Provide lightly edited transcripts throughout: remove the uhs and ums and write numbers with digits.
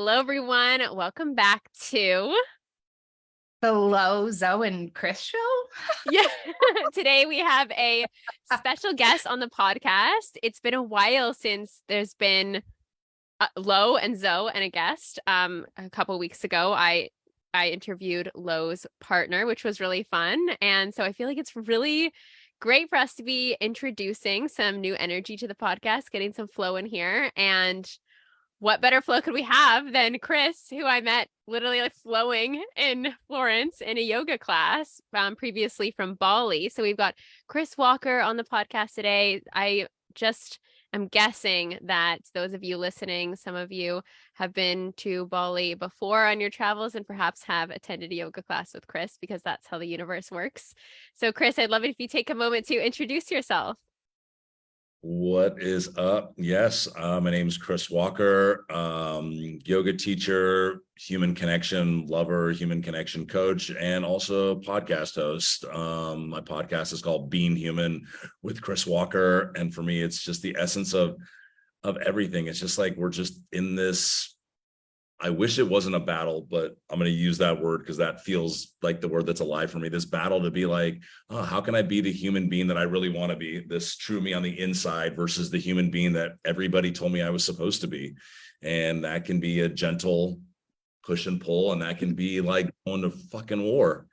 Hello, everyone. Welcome back to The Low Zoe and Chris show? yeah. Today we have a special guest on the podcast. It's been a while since there's been Lo and Zoe and a guest. A couple weeks ago, I interviewed Lo's partner, which was really fun, and so I feel like it's really great for us to be introducing some new energy to the podcast, getting some flow in here, and what better flow could we have than Chris, who I met literally like flowing in Florence in a yoga class previously from Bali. So we've got Chris Walker on the podcast today. I just am guessing that those of you listening, some of you have been to Bali before on your travels and perhaps have attended a yoga class with Chris because that's how the universe works. So Chris, I'd love it if you take a moment to introduce yourself. What is up? Yes, my name is Chris Walker, yoga teacher, human connection lover, human connection coach, and also podcast host. My podcast is called Being Human with Chris Walker, and for me, it's just the essence of everything. It's just like we're just in this. I wish it wasn't a battle, but I'm going to use that word because that feels like the word that's alive for me. This battle to be like, oh, how can I be the human being that I really want to be? This true me on the inside versus the human being that everybody told me I was supposed to be. And that can be a gentle push and pull, and that can be like going to fucking war.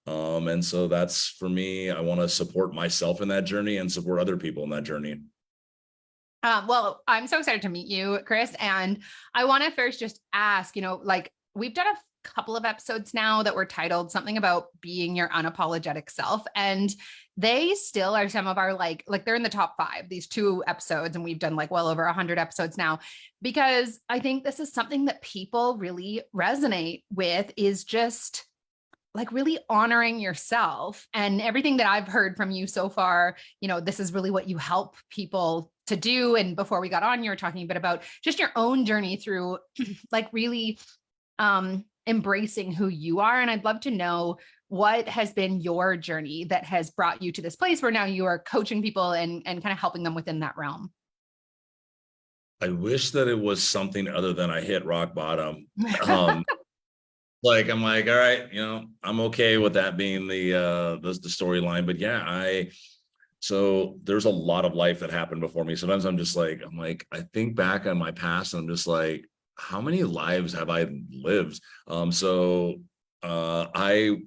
And so that's for me. I want to support myself in that journey and support other people in that journey. Well, I'm so excited to meet you, Chris. And I want to first just ask, like we've done a couple of episodes now that were titled something about being your unapologetic self. And they still are some of our like they're in the top 5, these 2 episodes. And we've done like well over 100 episodes now, because I think this is something that people really resonate with, is just like really honoring yourself. And everything that I've heard from you so far, this is really what you help people to do. And before we got on, you were talking a bit about just your own journey through like really embracing who you are. And I'd love to know what has been your journey that has brought you to this place where now you are coaching people and kind of helping them within that realm. I wish that it was something other than I hit rock bottom. Like I'm like, all right, I'm okay with that being the storyline. But yeah, so there's a lot of life that happened before me. Sometimes I'm like, I think back on my past and I'm just like, how many lives have I lived? I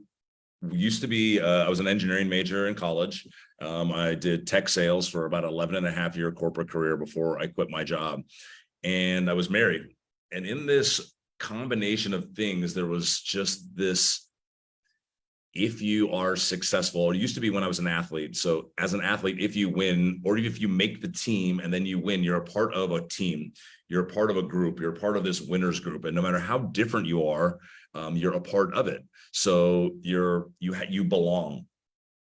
used to be, I was an engineering major in college. I did tech sales for about 11 and a half year corporate career before I quit my job. And I was married. And in this combination of things, there was just this, if you are successful, it used to be when I was an athlete. So as an athlete, if you win, or if you make the team and then you win, you're a part of a team, you're a part of a group, you're a part of this winners group. And no matter how different you are, you're a part of it. So you belong.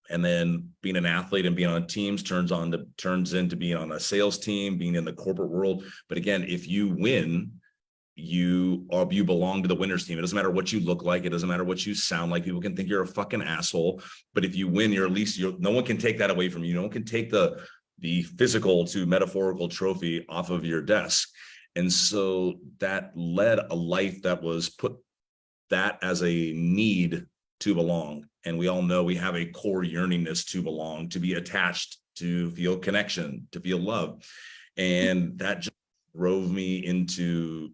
And then being an athlete and being on teams turns into being on a sales team, being in the corporate world. But again, if you win, you belong to the winners team. It doesn't matter what you look like. It doesn't matter what you sound like. People can think you're a fucking asshole, but if you win, no one can take that away from you. No one can take the physical to metaphorical trophy off of your desk. And so that led a life that was put that as a need to belong. And we all know we have a core yearningness to belong, to be attached, to feel connection, to feel love. And that just drove me into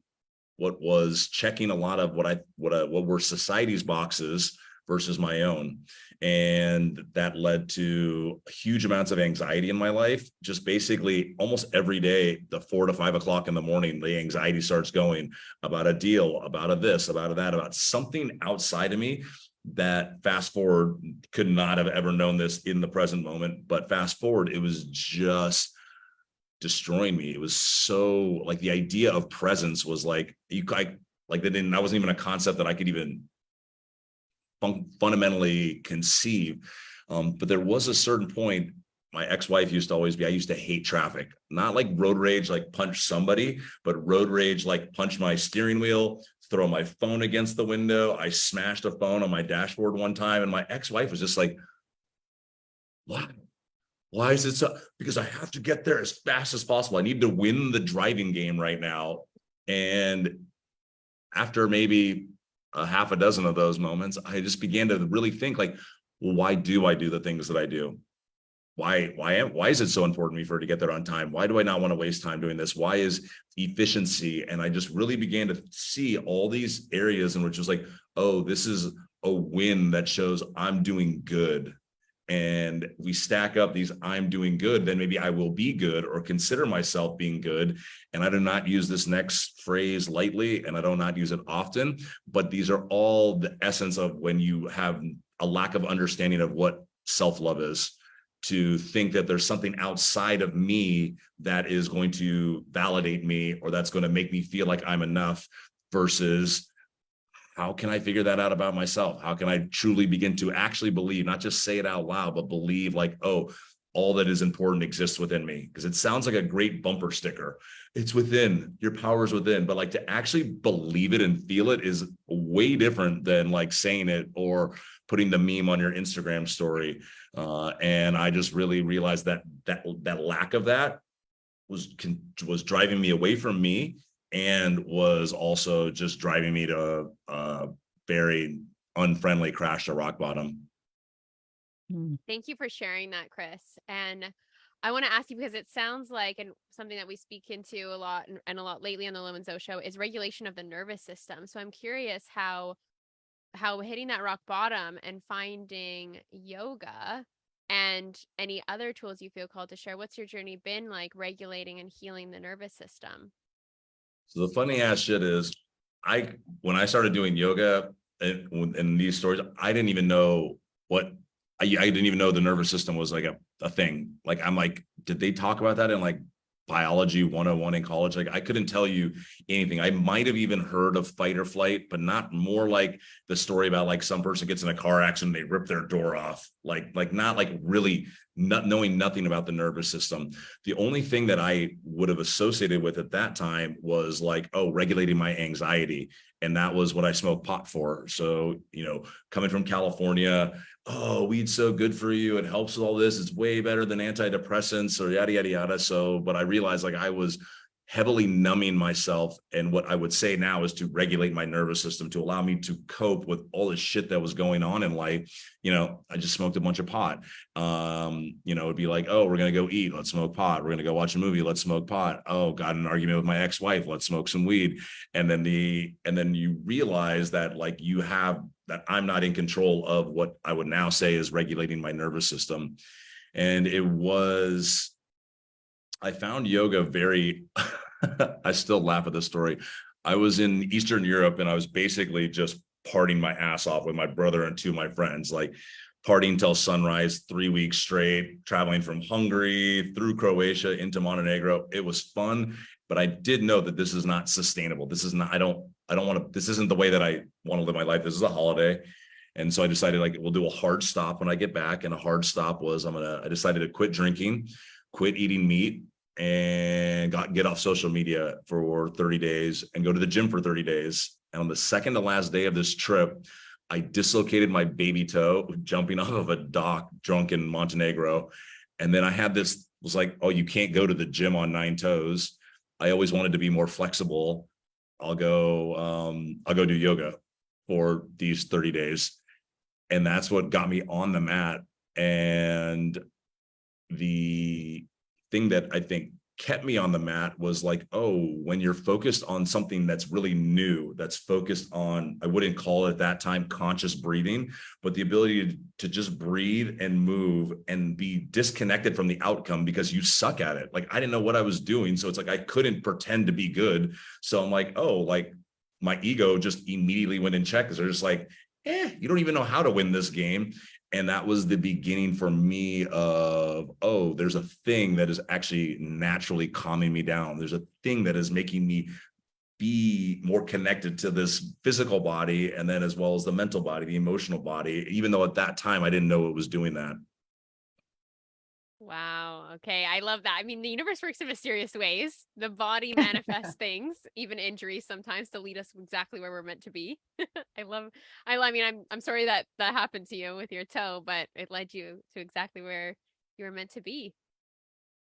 what was checking a lot of what were society's boxes versus my own. And that led to huge amounts of anxiety in my life. Just basically almost every day, the 4 to 5 o'clock in the morning, the anxiety starts going about a deal, about a this, about a that, about something outside of me that fast forward could not have ever known this in the present moment. But fast forward, it was just destroying me. It was so like the idea of presence was like that wasn't even a concept that I could even fundamentally conceive. But there was a certain point. My ex-wife used to always be, I used to hate traffic, not like road rage, like punch somebody, but road rage, like punch my steering wheel, throw my phone against the window. I smashed a phone on my dashboard one time. And my ex-wife was just like, what? Why is it so? Because I have to get there as fast as possible. I need to win the driving game right now. And after maybe a half a dozen of those moments, I just began to really think like, well, why do I do the things that I do? Why is it so important to me to get there on time? Why do I not want to waste time doing this? Why is efficiency? And I just really began to see all these areas in which it was like, oh, this is a win that shows I'm doing good. And we stack up these I'm doing good, then maybe I will be good or consider myself being good. And I do not use this next phrase lightly, and I do not use it often, but these are all the essence of when you have a lack of understanding of what self-love is, to think that there's something outside of me that is going to validate me or that's going to make me feel like I'm enough, versus how can I figure that out about myself? How can I truly begin to actually believe, not just say it out loud, but believe like, oh, all that is important exists within me? Because it sounds like a great bumper sticker. It's within, your power is within, but like to actually believe it and feel it is way different than like saying it or putting the meme on your Instagram story. And I just really realized that lack of that was driving me away from me, and was also just driving me to a very unfriendly crash to rock bottom. Thank you for sharing that, Chris. And I want to ask you, because it sounds like, and something that we speak into a lot and a lot lately on the Lo and Zo show, is regulation of the nervous system. So I'm curious how hitting that rock bottom and finding yoga and any other tools you feel called to share, what's your journey been like regulating and healing the nervous system? So the funny ass shit is, when I started doing yoga and these stories, I didn't even know what I didn't even know the nervous system was like a thing. Like I'm like, did they talk about that in like biology 101 in college? Like I couldn't tell you anything. I might have even heard of fight or flight, but not more like the story about like some person gets in a car accident, they rip their door off. Like not like really not knowing nothing about the nervous system. The only thing that I would have associated with at that time was like, oh, regulating my anxiety. And that was what I smoked pot for. So, coming from California, oh, weed's so good for you. It helps with all this. It's way better than antidepressants or yada, yada, yada. So, but I realized like I was heavily numbing myself. And what I would say now is to regulate my nervous system to allow me to cope with all the shit that was going on in life. I just smoked a bunch of pot. It'd be like, oh, we're going to go eat. Let's smoke pot. We're going to go watch a movie. Let's smoke pot. Oh, got in an argument with my ex-wife. Let's smoke some weed. And then you realize that like that I'm not in control of what I would now say is regulating my nervous system. And I found yoga very, I still laugh at this story. I was in Eastern Europe and I was basically just partying my ass off with my brother and two of my friends, like partying till sunrise, 3 weeks straight, traveling from Hungary through Croatia into Montenegro. It was fun, but I did know that this is not sustainable. This is not, I don't want to, this isn't the way that I want to live my life. This is a holiday. And so I decided like, we'll do a hard stop when I get back. And a hard stop was I decided to quit drinking, quit eating meat, and get off social media for 30 days and go to the gym for 30 days. And on the second to last day of this trip, I dislocated my baby toe jumping off of a dock drunk in Montenegro. And then I had was like, oh, you can't go to the gym on 9 toes. I always wanted to be more flexible. I'll go do yoga for these 30 days. And that's what got me on the mat. And the thing that I think kept me on the mat was like, oh, when you're focused on something that's really new, that's focused on, I wouldn't call it at that time conscious breathing, but the ability to just breathe and move and be disconnected from the outcome because you suck at it. Like I didn't know what I was doing. So it's like I couldn't pretend to be good. So I'm like, oh, like my ego just immediately went in check because they're just like, you don't even know how to win this game. And that was the beginning for me of, oh, there's a thing that is actually naturally calming me down. There's a thing that is making me be more connected to this physical body, and then as well as the mental body, the emotional body, even though at that time I didn't know it was doing that. Wow. Okay. I love that. I mean, the universe works in mysterious ways. The body manifests things, even injuries sometimes, to lead us exactly where we're meant to be. I mean, I'm sorry that happened to you with your toe, but it led you to exactly where you were meant to be.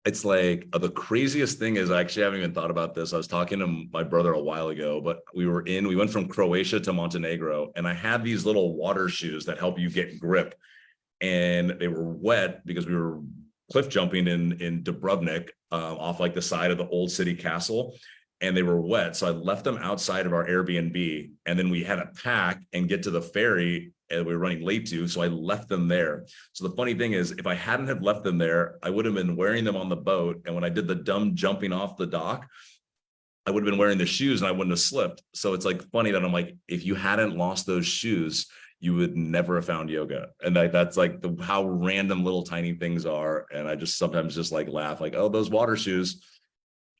It's like the craziest thing is I actually haven't even thought about this. I was talking to my brother a while ago, but we went from Croatia to Montenegro, and I had these little water shoes that help you get grip, and they were wet because we were cliff jumping in Dubrovnik, off like the side of the old city castle, and they were wet. So I left them outside of our Airbnb, and then we had to pack and get to the ferry and we were running late to, so I left them there. So the funny thing is, if I hadn't have left them there, I would have been wearing them on the boat. And when I did the dumb jumping off the dock, I would have been wearing the shoes and I wouldn't have slipped. So it's like funny that I'm like, if you hadn't lost those shoes, you would never have found yoga. And that's like how random little tiny things are. And I just sometimes just like laugh, like, oh, those water shoes,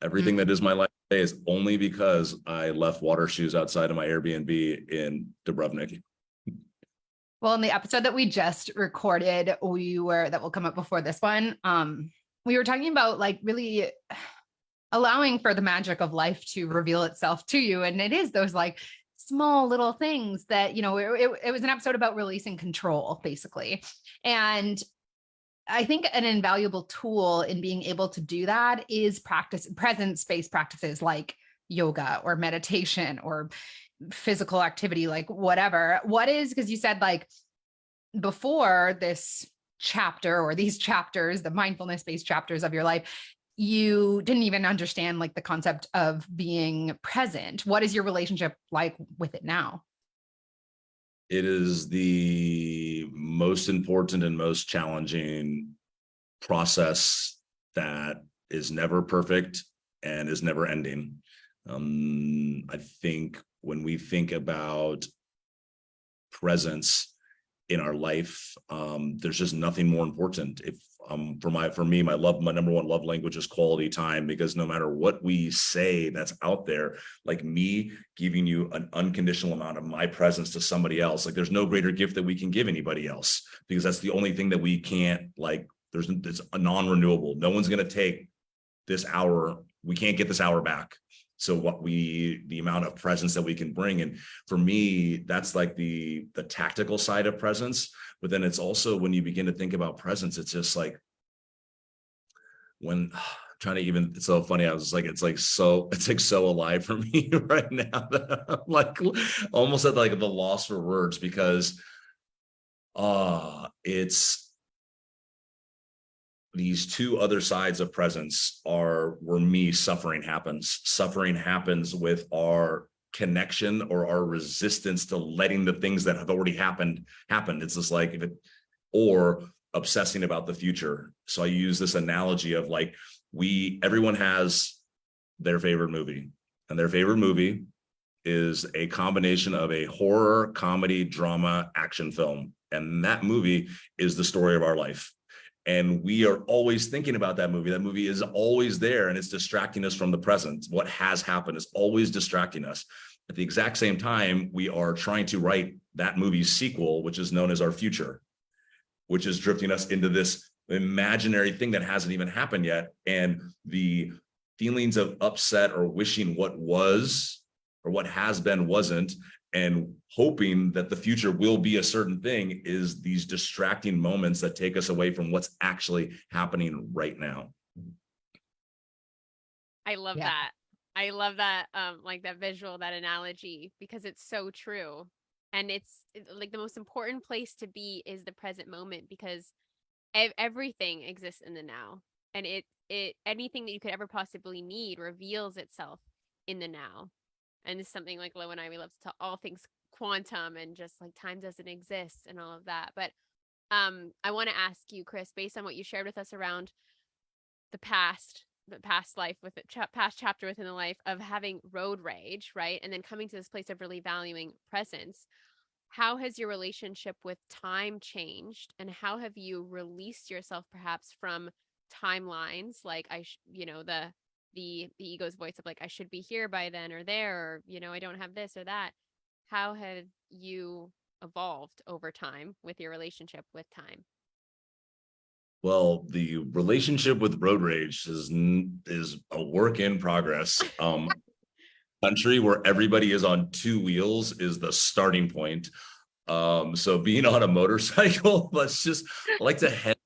everything that is my life today is only because I left water shoes outside of my Airbnb in Dubrovnik. Well, in the episode that we just recorded, that will come up before this one, we were talking about like really allowing for the magic of life to reveal itself to you. And it is those like small little things that, you know, it was an episode about releasing control, basically. And I think an invaluable tool in being able to do that is presence-based practices like yoga or meditation or physical activity, like whatever. What is, because you said like before this chapter or these chapters, the mindfulness-based chapters of your life, you didn't even understand like the concept of being present. What is your relationship like with it now? It is the most important and most challenging process that is never perfect and is never ending. I think when we think about presence in our life, there's just nothing more important. If for me, my number one love language is quality time, because no matter what we say that's out there, like me giving you an unconditional amount of my presence to somebody else, like there's no greater gift that we can give anybody else, because that's the only thing that we can't, like, it's a non-renewable. No one's going to take this hour. We can't get this hour back. So the amount of presence that we can bring. And for me, that's like the tactical side of presence. But then it's also, when you begin to think about presence, it's just like, when trying to even, it's so funny. I was like, it's like so alive for me right now that I'm like almost at like the loss for words, because it's these two other sides of presence are where me suffering happens with our connection or our resistance to letting the things that have already happened happen. It's just like, or obsessing about the future. So I use this analogy of like, everyone has their favorite movie, and their favorite movie is a combination of a horror, comedy, drama, action film. And that movie is the story of our life. And we are always thinking about that movie. That movie is always there, and it's distracting us from the present. What has happened is always distracting us. At the exact same time, we are trying to write that movie's sequel, which is known as our future, which is drifting us into this imaginary thing that hasn't even happened yet. And the feelings of upset or wishing what was or what has been wasn't, and hoping that the future will be a certain thing, is these distracting moments that take us away from what's actually happening right now. I love that. I love that, like that visual, that analogy, because it's so true. And it's like the most important place to be is the present moment, because everything exists in the now. And anything that you could ever possibly need reveals itself in the now. And it's something like Lo and we love to talk all things quantum and just like time doesn't exist and all of that. But I want to ask you, Chris, based on what you shared with us around the past life, with the past chapter within the life of having road rage, right? And then coming to this place of really valuing presence. How has your relationship with time changed? And how have you released yourself perhaps from timelines? Like the ego's voice of like, I should be here by then or there, or, I don't have this or that. How have you evolved over time with your relationship with time? Well, the relationship with road rage is a work in progress. Country where everybody is on two wheels is the starting point. So being on a motorcycle, I like to head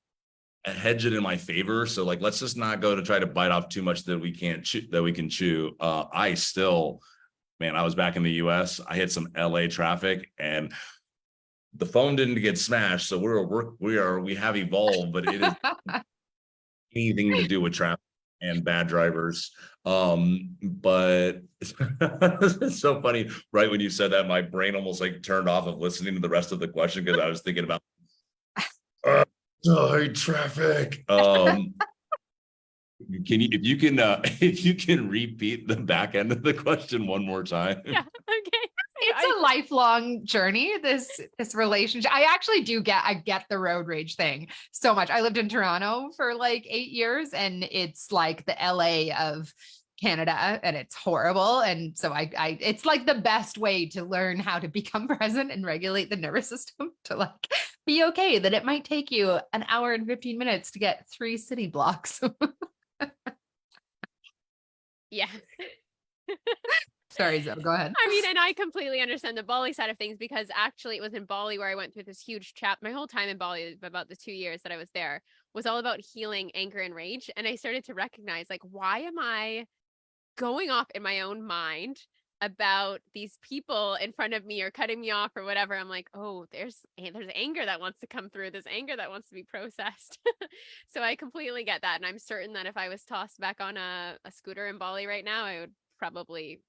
hedge it in my favor. So like, let's just not go to try to bite off too much that we can't chew, that we can chew. I still, man, I was back in the US. I hit some LA traffic and the phone didn't get smashed. So we have evolved, but it is anything to do with traffic and bad drivers. But it's so funny. Right when you said that, my brain almost like turned off of listening to the rest of the question because I was thinking about traffic. If you can repeat the back end of the question one more time. Yeah. Okay. It's a lifelong journey, this relationship. I get the road rage thing so much. I lived in Toronto for like 8 years, and it's like the LA of Canada, and it's horrible. And so it's like the best way to learn how to become present and regulate the nervous system, to like be okay that it might take you an hour and 15 minutes to get 3 city blocks. Yeah. Sorry, Zoe, go ahead. I mean, and I completely understand the Bali side of things, because actually it was in Bali where I went through this huge my whole time in Bali, about the 2 years that I was there, was all about healing anger and rage. And I started to recognize, like, why am I going off in my own mind about these people in front of me or cutting me off or whatever? I'm like, oh, there's anger that wants to come through, there's anger that wants to be processed. So I completely get that. And I'm certain that if I was tossed back on a scooter in Bali right now, I would probably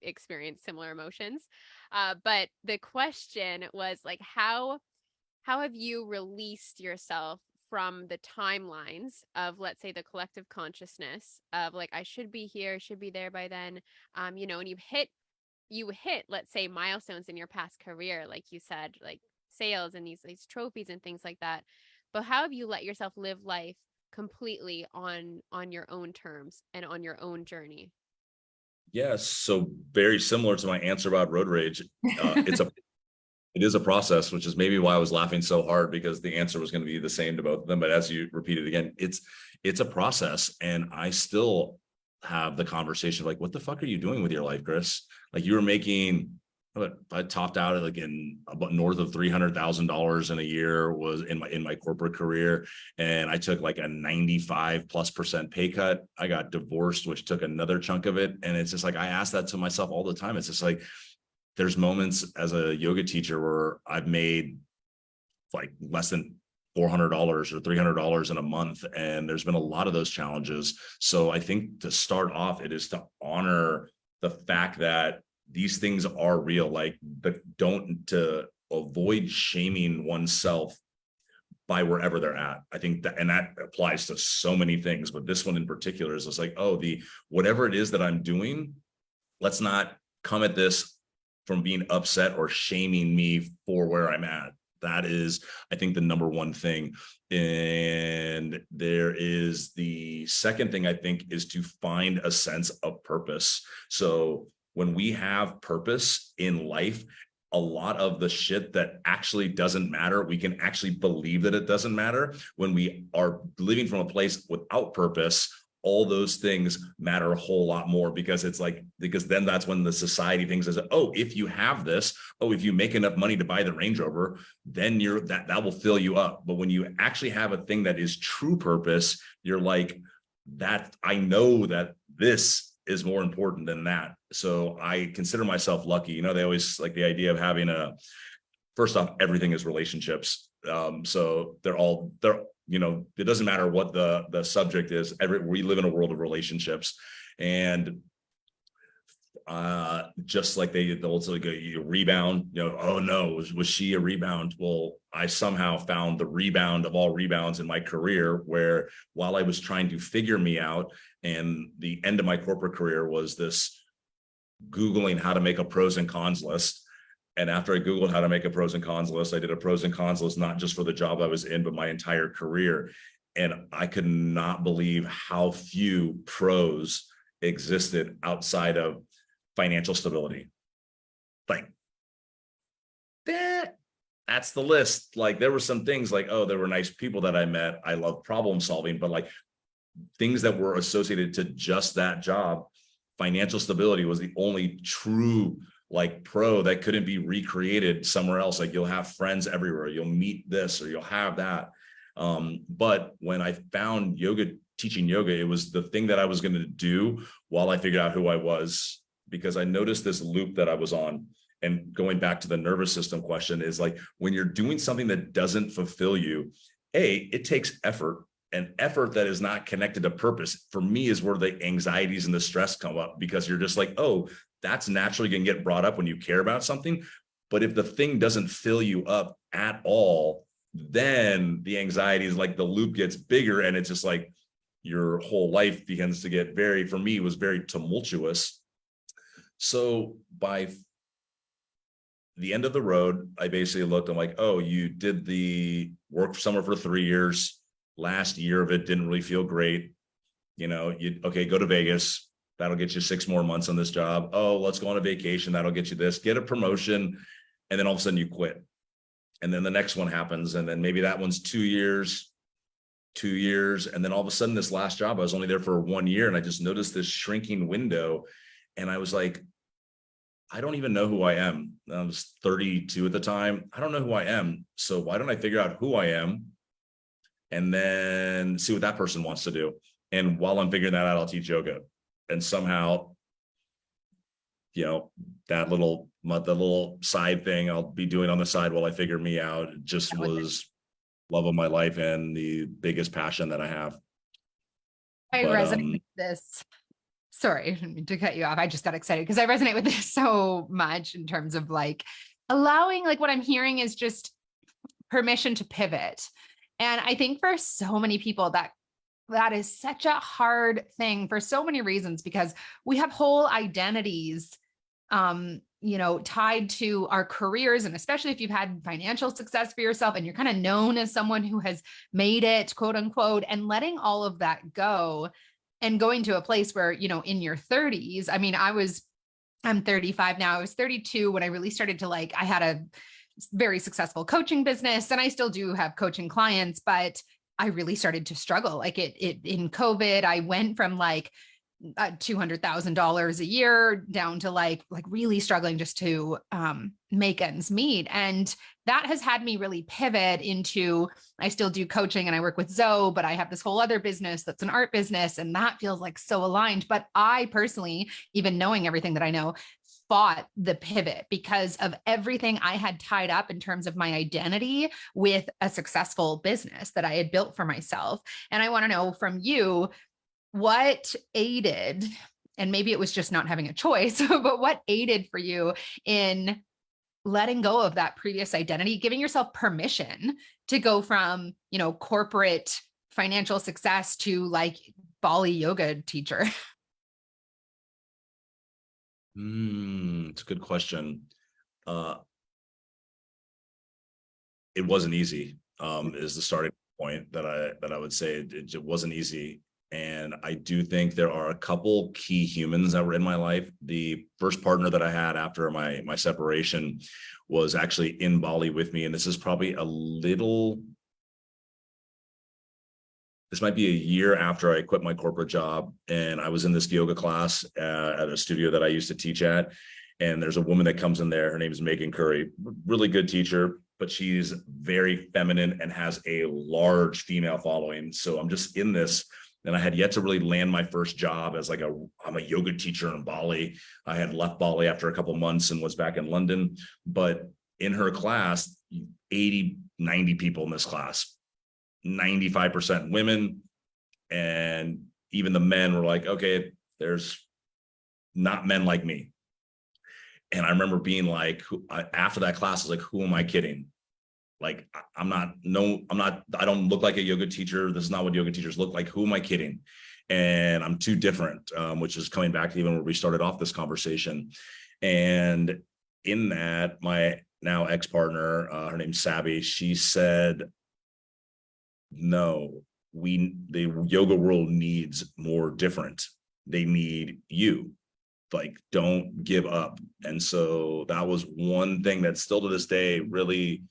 experience similar emotions. But the question was like, how have you released yourself from the timelines of, let's say, the collective consciousness of like, I should be here, should be there by then, and you hit, let's say, milestones in your past career, like you said, like sales and these trophies and things like that. But how have you let yourself live life completely on your own terms and on your own journey? Yes. So very similar to my answer about road rage. It is a process, which is maybe why I was laughing so hard, because the answer was going to be the same to both of them. But as you repeat it again, it's a process. And I still have the conversation of like, what the fuck are you doing with your life, Chris? Like, you were making, I topped out at like in about north of $300,000 in a year was in my corporate career. And I took like a 95+% pay cut. I got divorced, which took another chunk of it. And it's just like, I ask that to myself all the time. It's just like, there's moments as a yoga teacher where I've made like less than $400 or $300 in a month. And there's been a lot of those challenges. So I think to start off, it is to honor the fact that these things are real, like, but to avoid shaming oneself by wherever they're at. I think that, and that applies to so many things, but this one in particular is just like, oh, whatever it is that I'm doing, let's not come at this from being upset or shaming me for where I'm at. That is, I think, the number one thing. And there is the second thing, I think, is to find a sense of purpose. So when we have purpose in life, a lot of the shit that actually doesn't matter, we can actually believe that it doesn't matter. When we are living from a place without purpose, all those things matter a whole lot more, because then that's when the society thinks is, oh, if you have this, oh, if you make enough money to buy the Range Rover, then that will fill you up. But when you actually have a thing that is true purpose, you're like, that I know that this is more important than that. So I consider myself lucky. They always like the idea of having first off, everything is relationships. So they're it doesn't matter what the subject is. We live in a world of relationships, and just like they'll also go, you rebound, oh no, was she a rebound? Well, I somehow found the rebound of all rebounds in my career, where while I was trying to figure me out, and the end of my corporate career was this Googling how to make a pros and cons list. And after I Googled how to make a pros and cons list, I did a pros and cons list, not just for the job I was in, but my entire career. And I could not believe how few pros existed outside of financial stability. Like, that's the list. Like, there were some things like, oh, there were nice people that I met. I love problem solving, but like things that were associated to just that job, financial stability was the only true like pro that couldn't be recreated somewhere else. Like, you'll have friends everywhere, you'll meet this or you'll have that. But when I found yoga, teaching yoga, it was the thing that I was going to do while I figured out who I was, because I noticed this loop that I was on. And going back to the nervous system question is like, when you're doing something that doesn't fulfill you, it takes effort, and effort that is not connected to purpose for me is where the anxieties and the stress come up, because you're just like, oh, that's naturally going to get brought up when you care about something. But if the thing doesn't fill you up at all, then the anxiety is like the loop gets bigger, and it's just like your whole life begins to get for me, was very tumultuous. So by the end of the road, I basically looked, I'm like, oh, you did the work somewhere for 3 years. Last year of it didn't really feel great. Okay, go to Vegas. That'll get you 6 more months on this job. Oh, let's go on a vacation. That'll get you this, get a promotion. And then all of a sudden you quit. And then the next one happens. And then maybe that one's 2 years. And then all of a sudden this last job, I was only there for 1 year. And I just noticed this shrinking window. And I was like, I don't even know who I am. I was 32 at the time. I don't know who I am. So why don't I figure out who I am and then see what that person wants to do? And while I'm figuring that out, I'll teach yoga. And somehow, that little side thing I'll be doing on the side while I figure me out, it just was love of my life and the biggest passion that I have. I resonate with this. Sorry, I didn't mean to cut you off. I just got excited because I resonate with this so much in terms of like allowing, like what I'm hearing is just permission to pivot. And I think for so many people that is such a hard thing for so many reasons, because we have whole identities, tied to our careers. And especially if you've had financial success for yourself and you're kind of known as someone who has made it, quote unquote, and letting all of that go and going to a place where, in your 30s, I mean, I'm 35 now. I was 32 when I really started to I had a very successful coaching business, and I still do have coaching clients, but I really started to struggle. Like in COVID, I went from $200,000 a year down to like really struggling just to make ends meet. And that has had me really pivot into, I still do coaching and I work with Zoe, but I have this whole other business that's an art business, and that feels like so aligned. But I personally, even knowing everything that I know, fought the pivot because of everything I had tied up in terms of my identity with a successful business that I had built for myself. And I want to know from you, what aided, and maybe it was just not having a choice, but what aided for you in letting go of that previous identity, giving yourself permission to go from, corporate financial success to Bali yoga teacher? It's a good question. It wasn't easy, is the starting point that I would say. It wasn't easy. And I do think there are a couple key humans that were in my life. The first partner that I had after my separation was actually in Bali with me. And this might be a year after I quit my corporate job. And I was in this yoga class at a studio that I used to teach at. And there's a woman that comes in there. Her name is Megan Curry, really good teacher, but she's very feminine and has a large female following. So I'm just in this. And I had yet to really land my first job as I'm a yoga teacher in Bali. I had left Bali after a couple of months and was back in London. But in her class, 80, 90 people in this class, 95% women. And even the men were like, okay, there's not men like me. And I remember being after that class, I was like, who am I kidding? I don't look like a yoga teacher. This is not what yoga teachers look like. Who am I kidding? And I'm too different, which is coming back to even where we started off this conversation. And in that, my now ex-partner, her name's Sabby, she said, no, the yoga world needs more different. They need you. Don't give up. And so that was one thing that still to this day really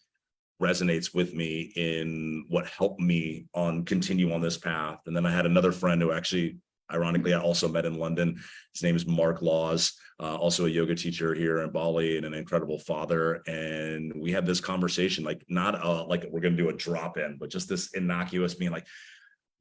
resonates with me in what helped me continue on this path. And then I had another friend who actually ironically, I also met in London. His name is Mark Laws, also a yoga teacher here in Bali and an incredible father. And we had this conversation, like not like we're going to do a drop in, but just this innocuous being like,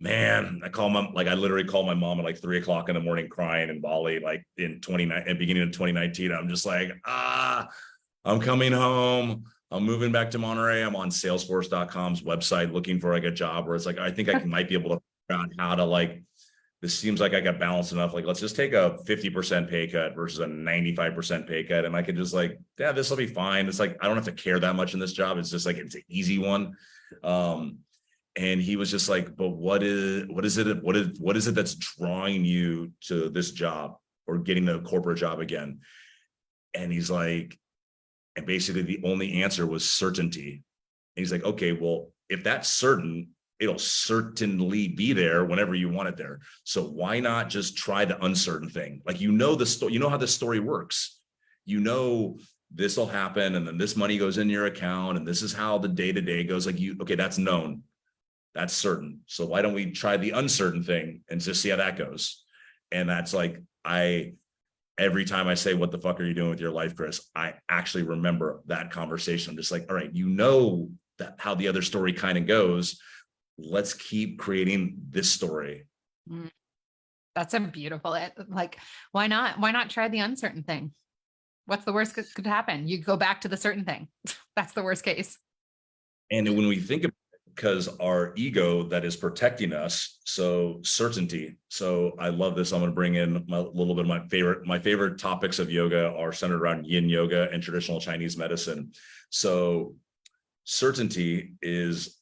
man, I literally called my mom at like 3 o'clock in the morning crying in Bali, like in beginning of 2019. I'm just like, I'm coming home. I'm moving back to Monterey. I'm on Salesforce.com's website looking for like a job where it's like, I think I might be able to figure out how to like, this seems like I got balanced enough. Like, let's just take a 50% pay cut versus a 95% pay cut. And I could just like, yeah, this will be fine. It's like, I don't have to care that much in this job. It's just like, it's an easy one. And he was just like, but what is it that's drawing you to this job or getting the corporate job again? And he's like, and basically the only answer was certainty. And he's like, okay, well, if that's certain, it'll certainly be there whenever you want it there. So why not just try the uncertain thing? Like, the story, you know how this story works. This will happen. And then this money goes in your account. And this is how the day-to-day goes. Like okay, that's known. That's certain. So why don't we try the uncertain thing and just see how that goes? And that's like, every time I say, what the fuck are you doing with your life, Chris? I actually remember that conversation. I'm just like, all right, that how the other story kind of goes. Let's keep creating this story. That's a beautiful, like, why not try the uncertain thing? What's the worst that could happen? You go back to the certain thing. That's the worst case. And when we think of because our ego that is protecting us, so certainty. So I love this. I'm going to bring in a little bit of my favorite topics of yoga are centered around yin yoga and traditional Chinese medicine. So certainty is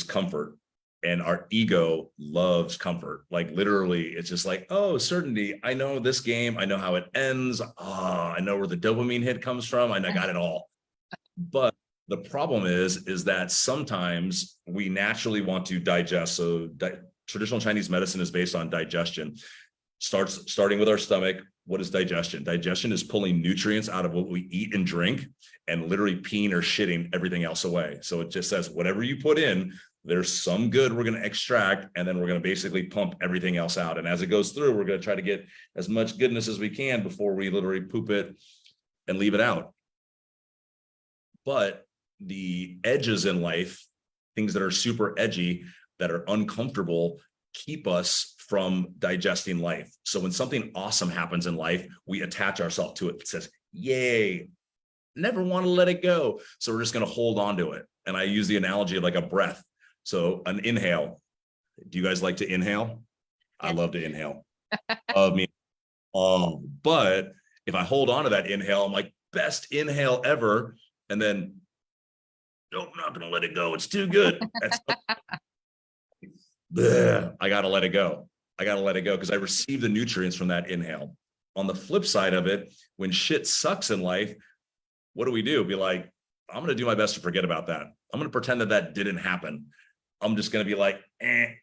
comfort, and our ego loves comfort. Like literally, it's just like, oh, certainty. I know this game. I know how it ends. I know where the dopamine hit comes from. I got it all. But the problem is that sometimes we naturally want to digest. So traditional Chinese medicine is based on digestion. Starting with our stomach. What is digestion? Digestion is pulling nutrients out of what we eat and drink and literally peeing or shitting everything else away. So it just says, whatever you put in, there's some good we're going to extract, and then we're going to basically pump everything else out. And as it goes through, we're going to try to get as much goodness as we can before we literally poop it and leave it out. But the edges in life, things that are super edgy, that are uncomfortable, keep us from digesting life. So when something awesome happens in life, we attach ourselves to it. It says, yay, never want to let it go. So we're just going to hold on to it. And I use the analogy of like a breath. So an inhale. Do you guys like to inhale? I love to inhale. But if I hold on to that inhale, I'm like, best inhale ever. And then, nope, I'm not going to let it go. It's too good. I got to let it go. I got to let it go because I receive the nutrients from that inhale. On the flip side of it, when shit sucks in life, what do? Be like, I'm going to do my best to forget about that. I'm going to pretend that didn't happen. I'm just going to be like,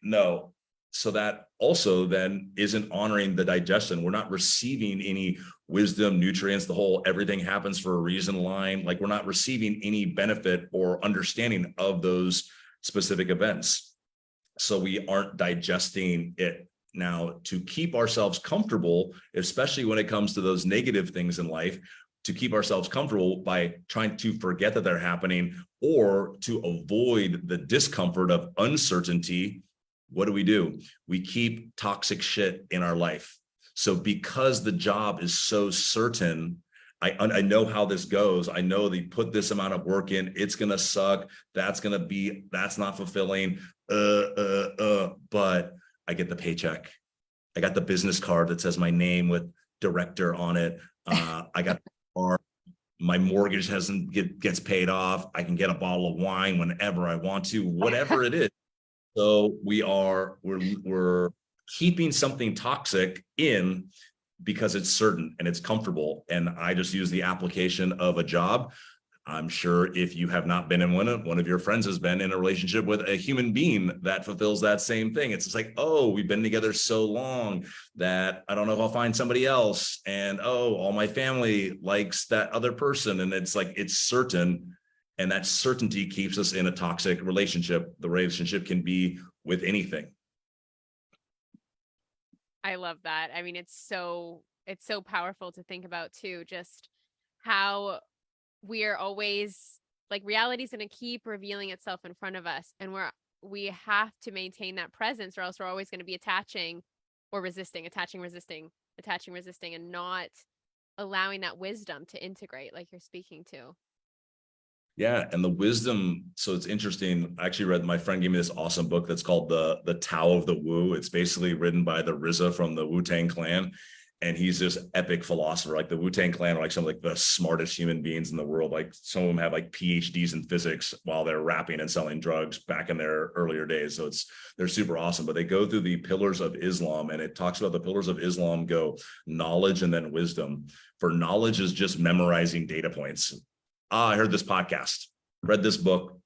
no. So that also then isn't honoring the digestion. We're not receiving any wisdom, nutrients, the whole everything happens for a reason line. Like we're not receiving any benefit or understanding of those specific events. So we aren't digesting it. Now, to keep ourselves comfortable, especially when it comes to those negative things in life, to keep ourselves comfortable by trying to forget that they're happening or to avoid the discomfort of uncertainty, what do? We keep toxic shit in our life. So because the job is so certain, I know how this goes. I know they put this amount of work in. It's going to suck. That's not fulfilling. But I get the paycheck. I got the business card that says my name with director on it. I got the car. My mortgage gets paid off. I can get a bottle of wine whenever I want to, whatever it is. So we're keeping something toxic in because it's certain and it's comfortable. And I just use the application of a job. I'm sure if you have not been in one of your friends has been in a relationship with a human being that fulfills that same thing. It's just like, oh, we've been together so long that I don't know if I'll find somebody else. And oh, all my family likes that other person. And it's like, it's certain. And that certainty keeps us in a toxic relationship. The relationship can be with anything. I love that. I mean, it's so powerful to think about too, just how we are always like reality's going to keep revealing itself in front of us, and we have to maintain that presence, or else we're always going to be attaching or resisting, attaching, resisting, attaching, resisting, and not allowing that wisdom to integrate like you're speaking to. Yeah, and the wisdom. So it's interesting. I actually read, my friend gave me this awesome book that's called the Tao of the Wu. It's basically written by the RZA from the Wu-Tang Clan. And he's this epic philosopher. Like the Wu-Tang Clan are like some of like the smartest human beings in the world. Like some of them have like PhDs in physics while they're rapping and selling drugs back in their earlier days. So they're super awesome. But they go through the pillars of Islam, and it talks about the pillars of Islam go knowledge and then wisdom. For knowledge is just memorizing data points. I heard this podcast, read this book,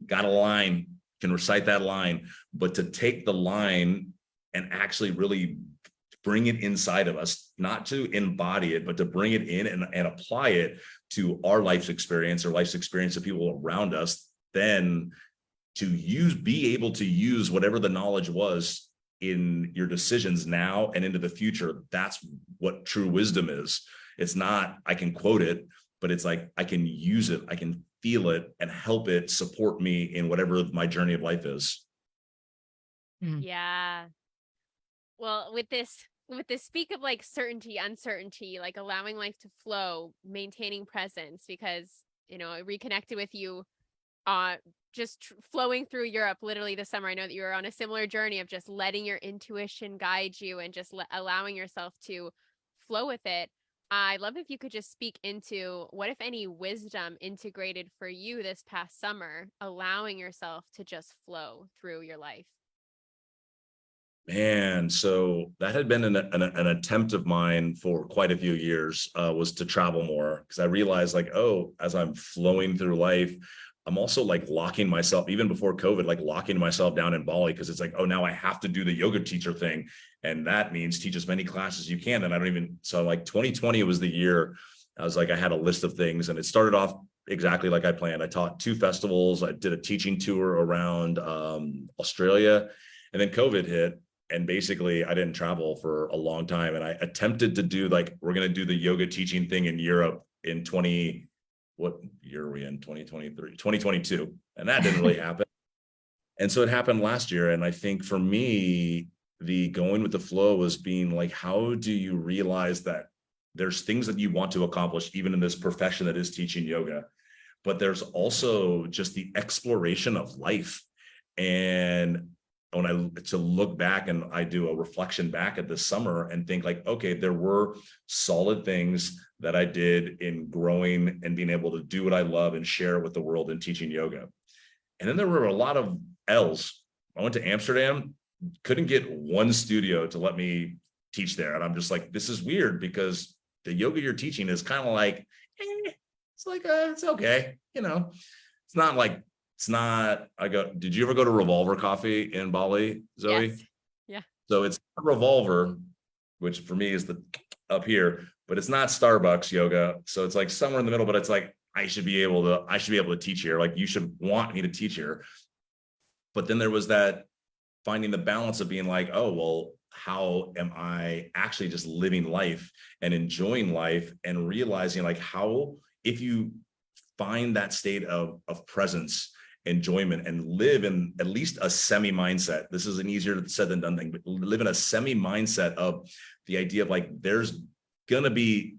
got a line, can recite that line, but to take the line and actually really bring it inside of us, not to embody it, but to bring it in and apply it to our life's experience or life's experience of people around us, then to be able to use whatever the knowledge was in your decisions now and into the future. That's what true wisdom is. It's not, I can quote it, but it's like, I can use it, I can feel it and help it support me in whatever my journey of life is. Yeah. Well, with this speak of like certainty, uncertainty, like allowing life to flow, maintaining presence, because, you know, I reconnected with you just flowing through Europe literally this summer. I know that you were on a similar journey of just letting your intuition guide you and just allowing yourself to flow with it. I'd love if you could just speak into what, if any, wisdom integrated for you this past summer, allowing yourself to just flow through your life. Man, so that had been an attempt of mine for quite a few years, was to travel more, because I realized like, oh, as I'm flowing through life, I'm also like locking myself, even before COVID, like locking myself down in Bali, because it's like, oh, now I have to do the yoga teacher thing. And that means teach as many classes as you can. And I don't even, so like 2020 was the year I was like, I had a list of things, and it started off exactly like I planned. I taught 2 festivals. I did a teaching tour around Australia, and then COVID hit. And basically I didn't travel for a long time. And I attempted to do like, we're going to do the yoga teaching thing in Europe in what year are we in? 2023, 2022. And that didn't really happen. And so it happened last year. And I think for me, the going with the flow was being like, how do you realize that there's things that you want to accomplish, even in this profession that is teaching yoga, but there's also just the exploration of life. And when to look back and I do a reflection back at this summer and think like, okay, there were solid things that I did in growing and being able to do what I love and share it with the world and teaching yoga. And then there were a lot of L's. I went to Amsterdam, couldn't get one studio to let me teach there. And I'm just like, this is weird, because the yoga you're teaching is kind of like, it's like, it's okay. You know, it's not like, did you ever go to Revolver Coffee in Bali, Zoe? Yes. Yeah. So it's Revolver, which for me is the up here, but it's not Starbucks yoga. So it's like somewhere in the middle, but it's like, I should be able to teach here. Like, you should want me to teach here. But then there was that finding the balance of being like, oh, well, how am I actually just living life and enjoying life, and realizing like how, if you find that state of presence, enjoyment, and live in at least a semi mindset. This is an easier said than done thing, but live in a semi mindset of the idea of like, there's gonna be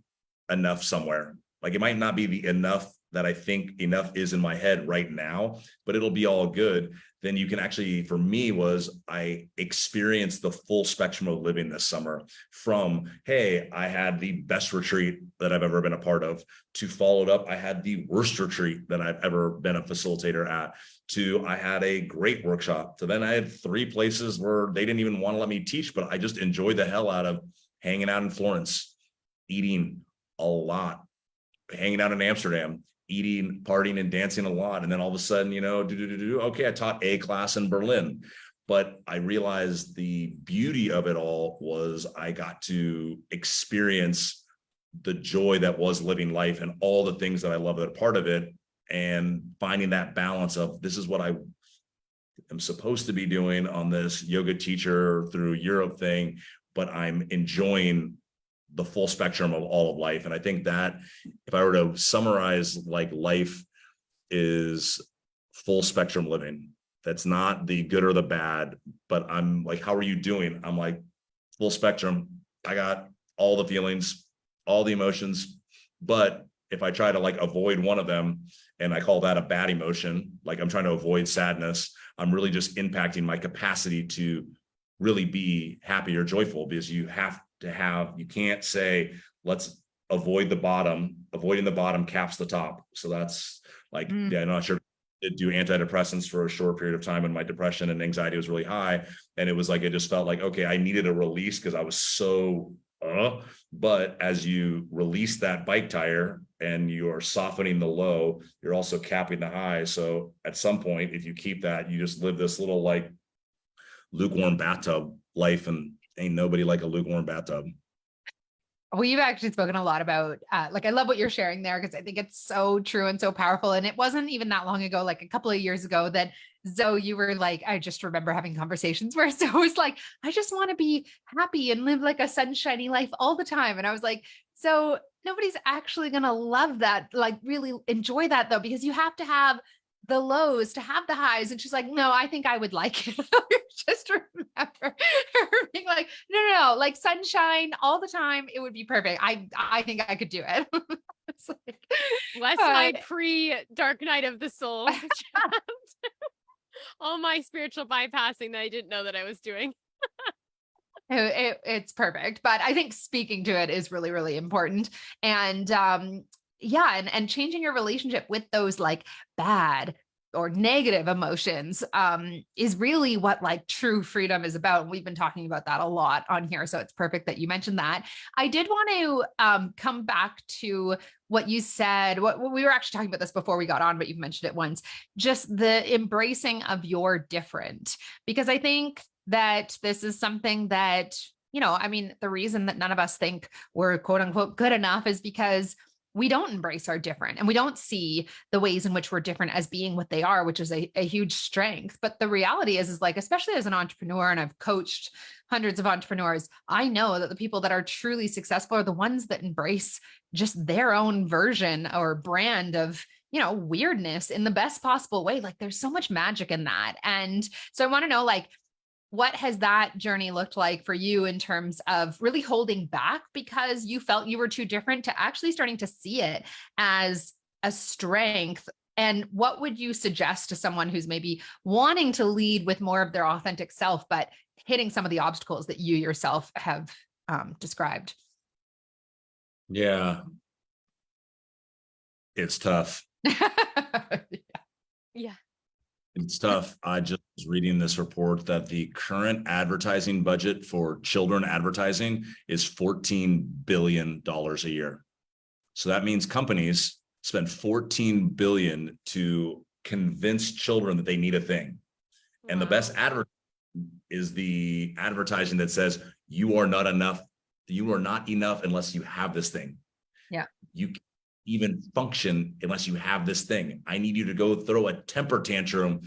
enough somewhere. Like, it might not be the enough that I think enough is in my head right now, but it'll be all good. Then you can actually, for me, was I experienced the full spectrum of living this summer, from, hey, I had the best retreat that I've ever been a part of, to followed up, I had the worst retreat that I've ever been a facilitator at, to I had a great workshop, to then I had 3 places where they didn't even want to let me teach, but I just enjoyed the hell out of hanging out in Florence, eating a lot, hanging out in Amsterdam, eating, partying, and dancing a lot. And then all of a sudden, okay, I taught a class in Berlin. But I realized the beauty of it all was I got to experience the joy that was living life and all the things that I love that are part of it, and finding that balance of, this is what I am supposed to be doing on this yoga teacher through Europe thing, but I'm enjoying the full spectrum of all of life. And I think that if I were to summarize, like, life is full spectrum living. That's not the good or the bad, but I'm like, how are you doing? I'm like, full spectrum. I got all the feelings, all the emotions. But if I try to like avoid one of them, and I call that a bad emotion, like I'm trying to avoid sadness, I'm really just impacting my capacity to really be happy or joyful, because you have to have, you can't say, let's avoid the bottom. Avoiding the bottom caps the top. So that's like, yeah, I'm not sure. I did do antidepressants for a short period of time when my depression and anxiety was really high. And it was like, it just felt like, okay, I needed a release because I was so, but as you release that bike tire and you are softening the low, you're also capping the high. So at some point, if you keep that, you just live this little like lukewarm bathtub life, and ain't nobody like a lukewarm bathtub. We've actually spoken a lot about, like, I love what you're sharing there, because I think it's so true and so powerful. And it wasn't even that long ago, like a couple of years ago, that Zoe, you were like, I just remember having conversations where Zoe was like, I just want to be happy and live like a sunshiny life all the time. And I was like, so nobody's actually going to love that, like really enjoy that though, because you have to have the lows to have the highs. And she's like, no, I think I would like it. Just remember her being like, no, like sunshine all the time. It would be perfect. I think I could do it. It's like, Bless my pre-dark night of the soul. All my spiritual bypassing that I didn't know that I was doing. it's perfect. But I think speaking to it is really, really important. And yeah, and changing your relationship with those like bad or negative emotions is really what like true freedom is about. And we've been talking about that a lot on here. So it's perfect that you mentioned that. I did want to come back to what you said. What we were actually talking about this before we got on, but you've mentioned it once, just the embracing of your different, because I think that this is something that, you know, I mean, the reason that none of us think we're quote unquote good enough is because we don't embrace our different, and we don't see the ways in which we're different as being what they are, which is a huge strength. But the reality is like, especially as an entrepreneur, and I've coached hundreds of entrepreneurs, I know that the people that are truly successful are the ones that embrace just their own version or brand of, you know, weirdness in the best possible way. Like there's so much magic in that. And so I want to know, like, what has that journey looked like for you in terms of really holding back because you felt you were too different, to actually starting to see it as a strength? And what would you suggest to someone who's maybe wanting to lead with more of their authentic self, but hitting some of the obstacles that you yourself have described? Yeah. It's tough. Yeah. It's tough. I just was reading this report that the current advertising budget for children advertising is $14 billion a year. So that means companies spend $14 billion to convince children that they need a thing. Wow. And the best advertising is the advertising that says you are not enough. You are not enough unless you have this thing. Yeah. You even function unless you have this thing. I need you to go throw a temper tantrum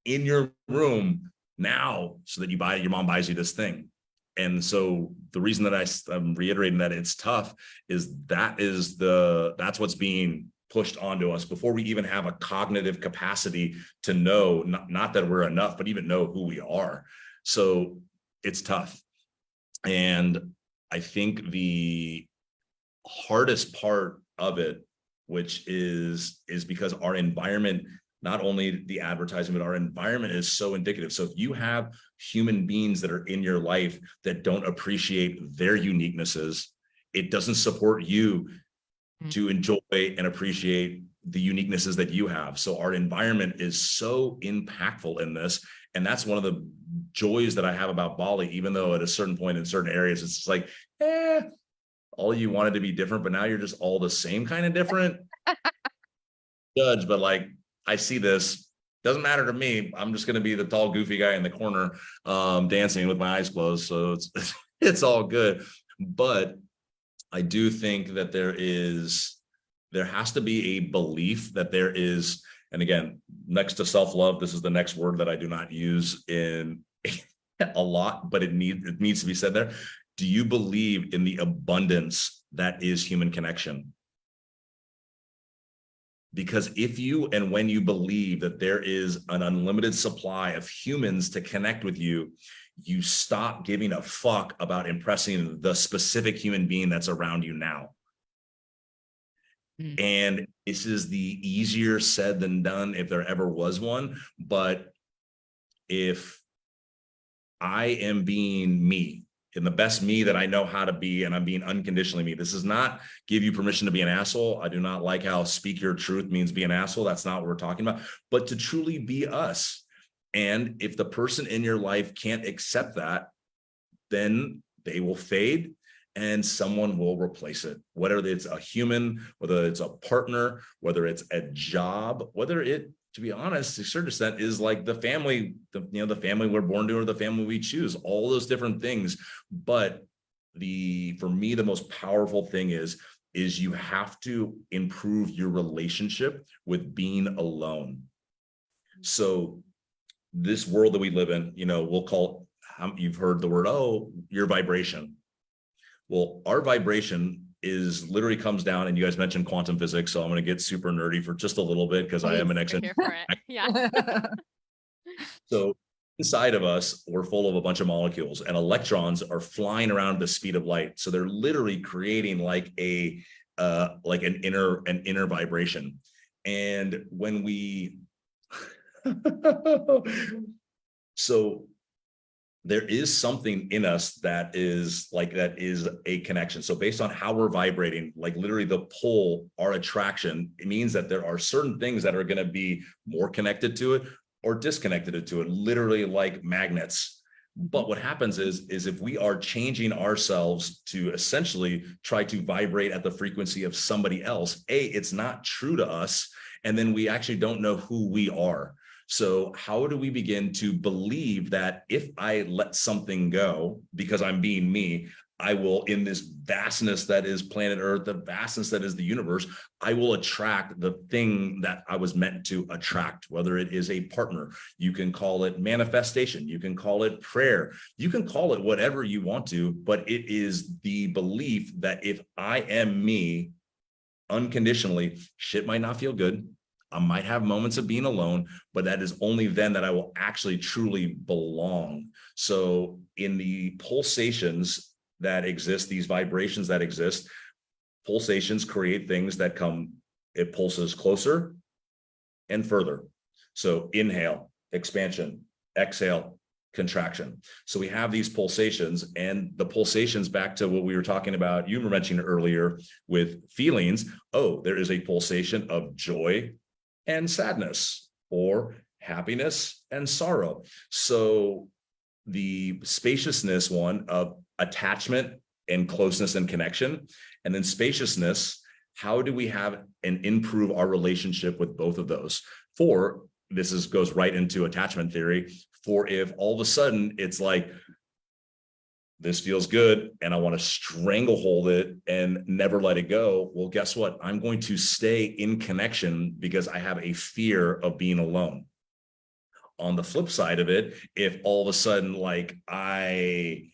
in your room now so that your mom buys you this thing. And so the reason that I'm reiterating that it's tough is that's what's being pushed onto us before we even have a cognitive capacity to know, not that we're enough, but even know who we are. So it's tough. And I think the hardest part of it, which is because our environment, not only the advertising, but our environment is so indicative. So if you have human beings that are in your life that don't appreciate their uniquenesses, it doesn't support you to enjoy and appreciate the uniquenesses that you have. So our environment is so impactful in this. And that's one of the joys that I have about Bali, even though at a certain point in certain areas, it's just like, all you wanted to be different, but now you're just all the same kind of different. Judge, but like, I see this, doesn't matter to me. I'm just going to be the tall, goofy guy in the corner, dancing with my eyes closed. So it's all good. But I do think that there has to be a belief that there is, and again, next to self-love, this is the next word that I do not use in a lot, but it needs to be said there. Do you believe in the abundance that is human connection? Because if you and when you believe that there is an unlimited supply of humans to connect with you, you stop giving a fuck about impressing the specific human being that's around you now. And this is the easier said than done if there ever was one. But if I am being me, and the best me that I know how to be, and I'm being unconditionally me. This does not give you permission to be an asshole. I do not like how speak your truth means be an asshole. That's not what we're talking about, but to truly be us. And if the person in your life can't accept that, then they will fade and someone will replace it. Whether it's a human, whether it's a partner, whether it's a job, whether it, to be honest, to a certain extent, is like the family, the family we're born to or the family we choose, all those different things. But for me, the most powerful thing is you have to improve your relationship with being alone. So this world that we live in, we'll call, you've heard the word, oh, your vibration. Well, our vibration is literally comes down, and you guys mentioned quantum physics, so I'm going to get super nerdy for just a little bit because I am an Here for it. Yeah. So inside of us, we're full of a bunch of molecules, and electrons are flying around at the speed of light. So they're literally creating like an inner vibration. And when we so there is something in us that is a connection. So based on how we're vibrating, like literally the pull, our attraction, it means that there are certain things that are going to be more connected to it or disconnected to it, literally like magnets. But what happens is if we are changing ourselves to essentially try to vibrate at the frequency of somebody else, it's not true to us. And then we actually don't know who we are. So how do we begin to believe that if I let something go because I'm being me, I will, in this vastness that is planet Earth, the vastness that is the universe, I will attract the thing that I was meant to attract, whether it is a partner. You can call it manifestation. You can call it prayer. You can call it whatever you want to, but it is the belief that if I am me unconditionally, shit might not feel good. I might have moments of being alone, but that is only then that I will actually truly belong. So in the pulsations that exist, these vibrations that exist, pulsations create things that it pulses closer and further. So inhale, expansion, exhale, contraction. So we have these pulsations, and the pulsations, back to what we were talking about, you were mentioning earlier with feelings. Oh, there is a pulsation of joy and sadness, or happiness and sorrow. So the spaciousness one of attachment and closeness and connection, and then spaciousness, how do we have and improve our relationship with both of those? Goes right into attachment theory. For if all of a sudden it's like, this feels good and I want to stranglehold it and never let it go. Well, guess what? I'm going to stay in connection because I have a fear of being alone. On the flip side of it, if all of a sudden, like, I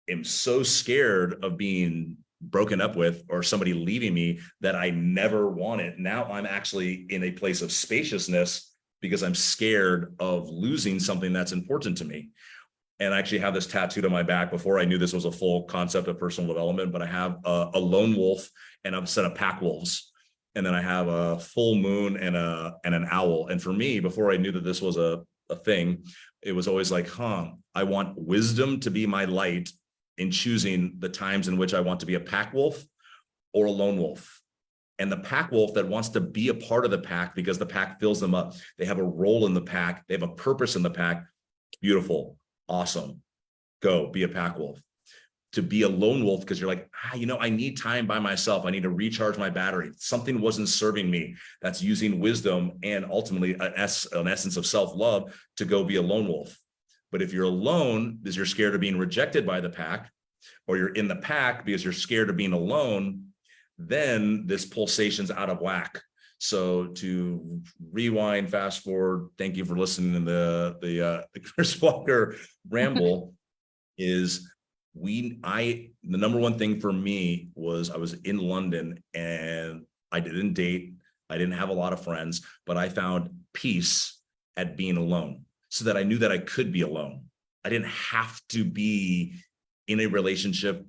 am so scared of being broken up with or somebody leaving me that I never want it, now I'm actually in a place of spaciousness because I'm scared of losing something that's important to me. And I actually have this tattooed on my back. Before I knew this was a full concept of personal development, but I have a lone wolf and a set of pack wolves. And then I have a full moon and an owl. And for me, before I knew that this was a thing, it was always like, I want wisdom to be my light in choosing the times in which I want to be a pack wolf or a lone wolf. And the pack wolf that wants to be a part of the pack because the pack fills them up. They have a role in the pack. They have a purpose in the pack. Beautiful. Awesome. Go be a pack wolf. To be a lone wolf because you're like, I need time by myself. I need to recharge my battery. Something wasn't serving me. That's using wisdom and ultimately an essence of self-love to go be a lone wolf. But if you're alone because you're scared of being rejected by the pack, or you're in the pack because you're scared of being alone, then this pulsation's out of whack. So to rewind, fast forward, thank you for listening to the Chris Walker ramble, is the number one thing for me was I was in London and I didn't date. I didn't have a lot of friends, but I found peace at being alone so that I knew that I could be alone. I didn't have to be in a relationship,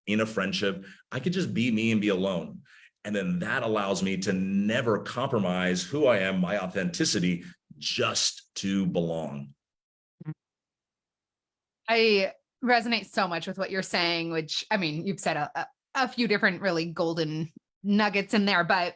in a friendship. I could just be me and be alone. And then that allows me to never compromise who I am, my authenticity, just to belong. I resonate so much with what you're saying, which, I mean, you've said a few different really golden nuggets in there, but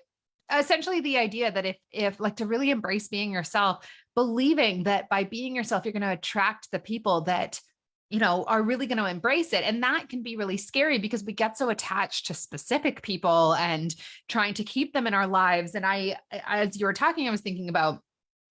essentially the idea that if like to really embrace being yourself, believing that by being yourself, you're going to attract the people that, you know, are really going to embrace it. And that can be really scary because we get so attached to specific people and trying to keep them in our lives. And as you were talking, I was thinking about,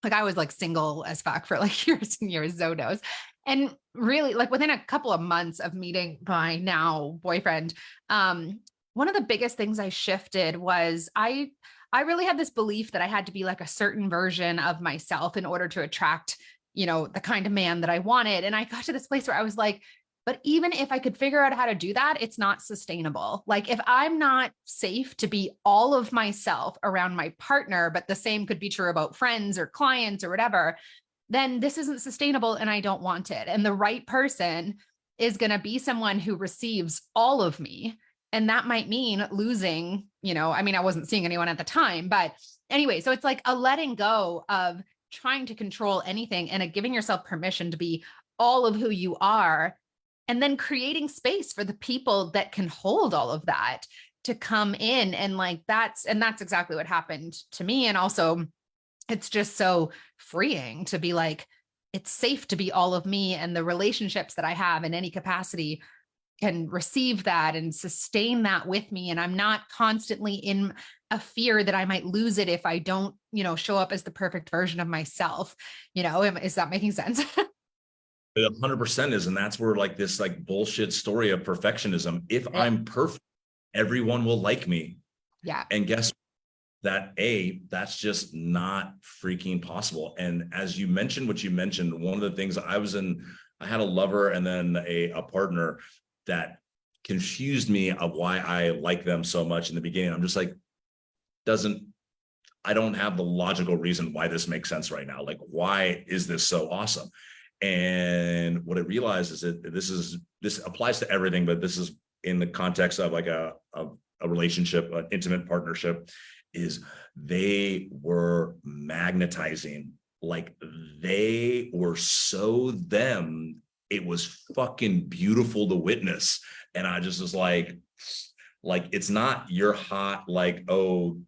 like, I was like single as fuck for like years and years, Zoe knows. And really, like within a couple of months of meeting my now boyfriend, one of the biggest things I shifted was I really had this belief that I had to be like a certain version of myself in order to attract, you know, the kind of man that I wanted. And I got to this place where I was like, but even if I could figure out how to do that, it's not sustainable. Like if I'm not safe to be all of myself around my partner, but the same could be true about friends or clients or whatever, then this isn't sustainable and I don't want it. And the right person is going to be someone who receives all of me. And that might mean losing, you know, I mean, I wasn't seeing anyone at the time, but anyway, so it's like a letting go of trying to control anything and a giving yourself permission to be all of who you are, and then creating space for the people that can hold all of that to come in. And like, that's exactly what happened to me. And also it's just so freeing to be like, it's safe to be all of me, and the relationships that I have in any capacity can receive that and sustain that with me. And I'm not constantly in a fear that I might lose it if I don't, you know, show up as the perfect version of myself. You know, is that making sense? It 100% is. And that's where like this like bullshit story of perfectionism. If Yeah. I'm perfect, everyone will like me. Yeah. And guess that's just not freaking possible. And as you mentioned, what you mentioned, one of the things I had a lover and then a partner that confused me of why I like them so much in the beginning. I'm just like, I don't have the logical reason why this makes sense right now. Like, why is this so awesome? And what I realized is that this applies to everything, but this is in the context of like a relationship, an intimate partnership, is they were magnetizing. Like they were so them. It was fucking beautiful to witness. And I just was like, it's not you're hot, like, oh,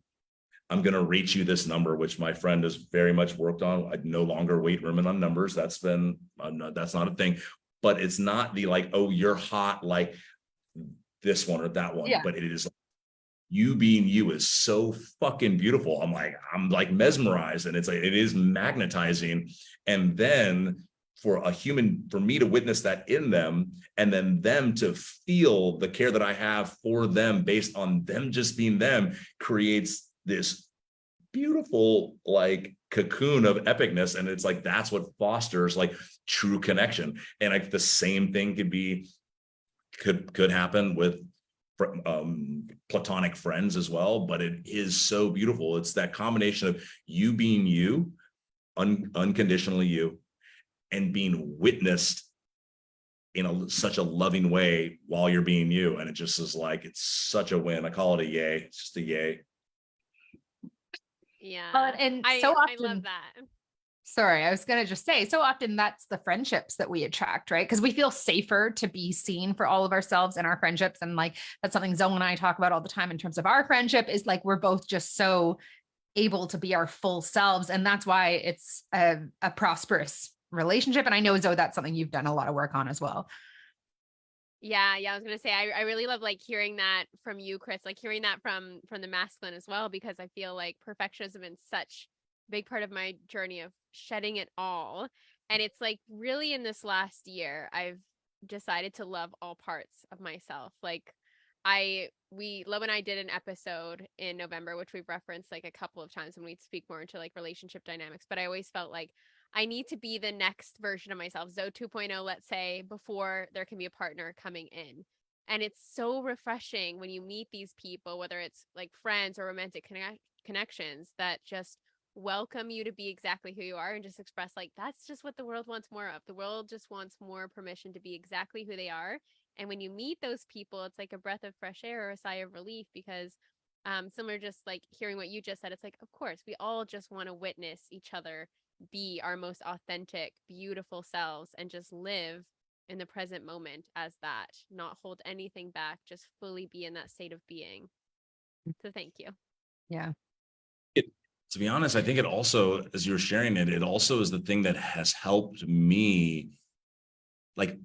I'm going to reach you this number, which my friend has very much worked on. I no longer weight women on numbers. That's not a thing, but it's not the like, oh, you're hot, like this one or that one, Yeah. but it is you being you is so fucking beautiful. I'm like mesmerized, and it's like, it is magnetizing. And then for me to witness that in them, and then them to feel the care that I have for them based on them just being them, creates this beautiful like cocoon of epicness. And it's like, that's what fosters like true connection. And like the same thing could happen with platonic friends as well, but it is so beautiful. It's that combination of you being you, unconditionally you, and being witnessed in such a loving way while you're being you. And it just is like, it's such a win. I call it a yay. It's just a yay. Yeah. And I so often, I love that. sorry, I was going to just say, so often that's the friendships that we attract, right? Because we feel safer to be seen for all of ourselves in our friendships. And like, that's something Zoe and I talk about all the time in terms of our friendship, is like, we're both just so able to be our full selves. And that's why it's a prosperous relationship. And I know, Zoe, that's something you've done a lot of work on as well. Yeah, I was gonna say I really love like hearing that from you, Chris, like hearing that from the masculine as well, because I feel like perfectionism is such a big part of my journey of shedding it all. And it's like really in this last year, I've decided to love all parts of myself. Like Lo and I did an episode in November, which we've referenced like a couple of times when we speak more into like relationship dynamics, but I always felt like I need to be the next version of myself, Zoe 2.0, let's say, before there can be a partner coming in. And it's so refreshing when you meet these people, whether it's like friends or romantic connections, that just welcome you to be exactly who you are and just express like, that's just what the world wants more of. The world just wants more permission to be exactly who they are. And when you meet those people, it's like a breath of fresh air or a sigh of relief, because similar, just like hearing what you just said, it's like, of course, we all just want to witness each other be our most authentic, beautiful selves and just live in the present moment as that, not hold anything back, just fully be in that state of being. So thank you. Yeah. To be honest, I think it also, as you were sharing it, it also is the thing that has helped me, like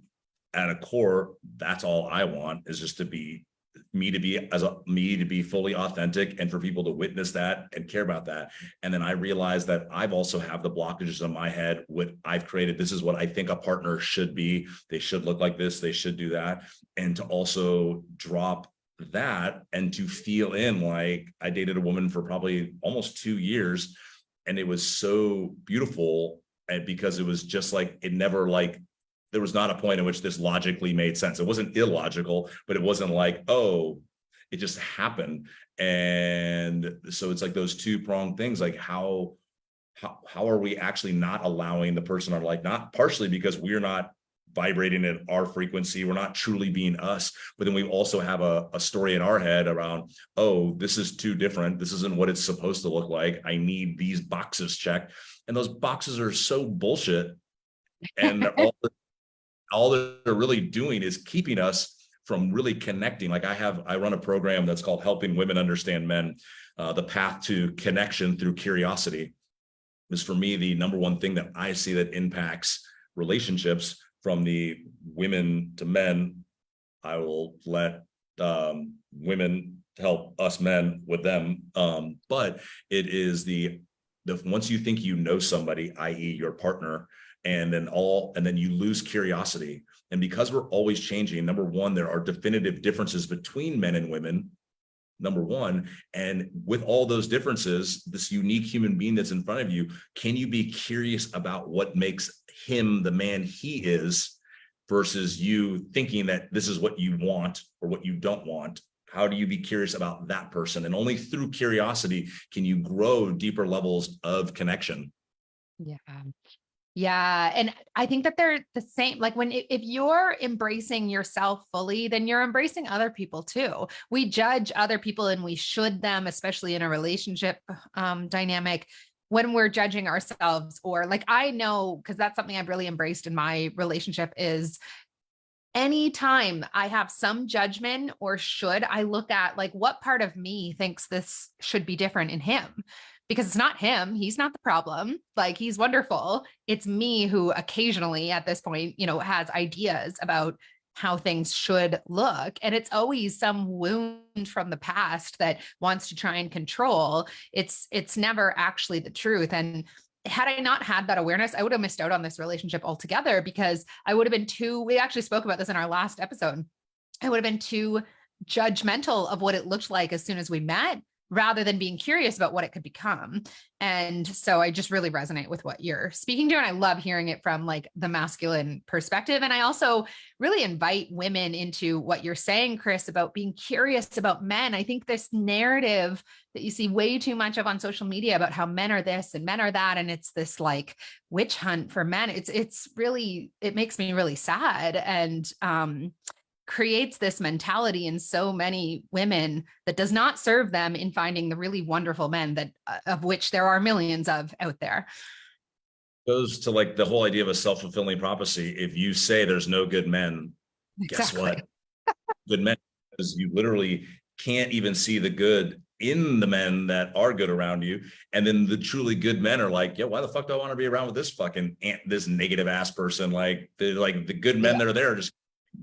at a core, that's all I want, is just to be me, to be fully authentic, and for people to witness that and care about that. And then I realized that I've also have the blockages in my head, what I've created. This is what I think a partner should be. They should look like this. They should do that. And to also drop that and to feel in, like, I dated a woman for probably almost 2 years, and it was so beautiful. And because it was just like, it never, like, there was not a point in which this logically made sense. It wasn't illogical, but it wasn't like, oh, it just happened. And so it's like those two-pronged things, like how are we actually not allowing the person, or like, not partially because we're not vibrating at our frequency, we're not truly being us, but then we also have a story in our head around, oh, this is too different, this isn't what it's supposed to look like, I need these boxes checked. And those boxes are so bullshit, and they're all they're really doing is keeping us from really connecting. Like I run a program that's called Helping Women Understand Men. The path to connection through curiosity is, for me, the number one thing that I see that impacts relationships from the women to men. I will let women help us men with them. But it is the once you think you know somebody, i.e. your partner, and then you lose curiosity. And because we're always changing, number one, there are definitive differences between men and women, number one. And with all those differences, this unique human being that's in front of you, can you be curious about what makes him the man he is, versus you thinking that this is what you want or what you don't want? How do you be curious about that person? And only through curiosity can you grow deeper levels of connection. Yeah. Yeah. And I think that they're the same. Like if you're embracing yourself fully, then you're embracing other people too. We judge other people and we should them, especially in a relationship dynamic, when we're judging ourselves. Or like, I know, because that's something I've really embraced in my relationship, is anytime I have some judgment or should, I look at like, what part of me thinks this should be different in him? Because it's not him. He's not the problem. Like, he's wonderful. It's me who occasionally at this point, has ideas about how things should look. And it's always some wound from the past that wants to try and control. It's never actually the truth. And had I not had that awareness, I would have missed out on this relationship altogether, because I would have been we actually spoke about this in our last episode. I would have been too judgmental of what it looked like as soon as we met, rather than being curious about what it could become. And so I just really resonate with what you're speaking to. And I love hearing it from like the masculine perspective. And I also really invite women into what you're saying, Chris, about being curious about men. I think this narrative that you see way too much of on social media about how men are this and men are that, and it's this like witch hunt for men. It's really, it makes me really sad. And, creates this mentality in so many women that does not serve them in finding the really wonderful men that of which there are millions of out there. Goes to like the whole idea of a self-fulfilling prophecy. If you say there's no good men, guess what? Good men, because you literally can't even see the good in the men that are good around you. And then the truly good men are like, yeah, why the fuck do I want to be around with this fucking this negative ass person? Like, they're like, the good men that are there, just,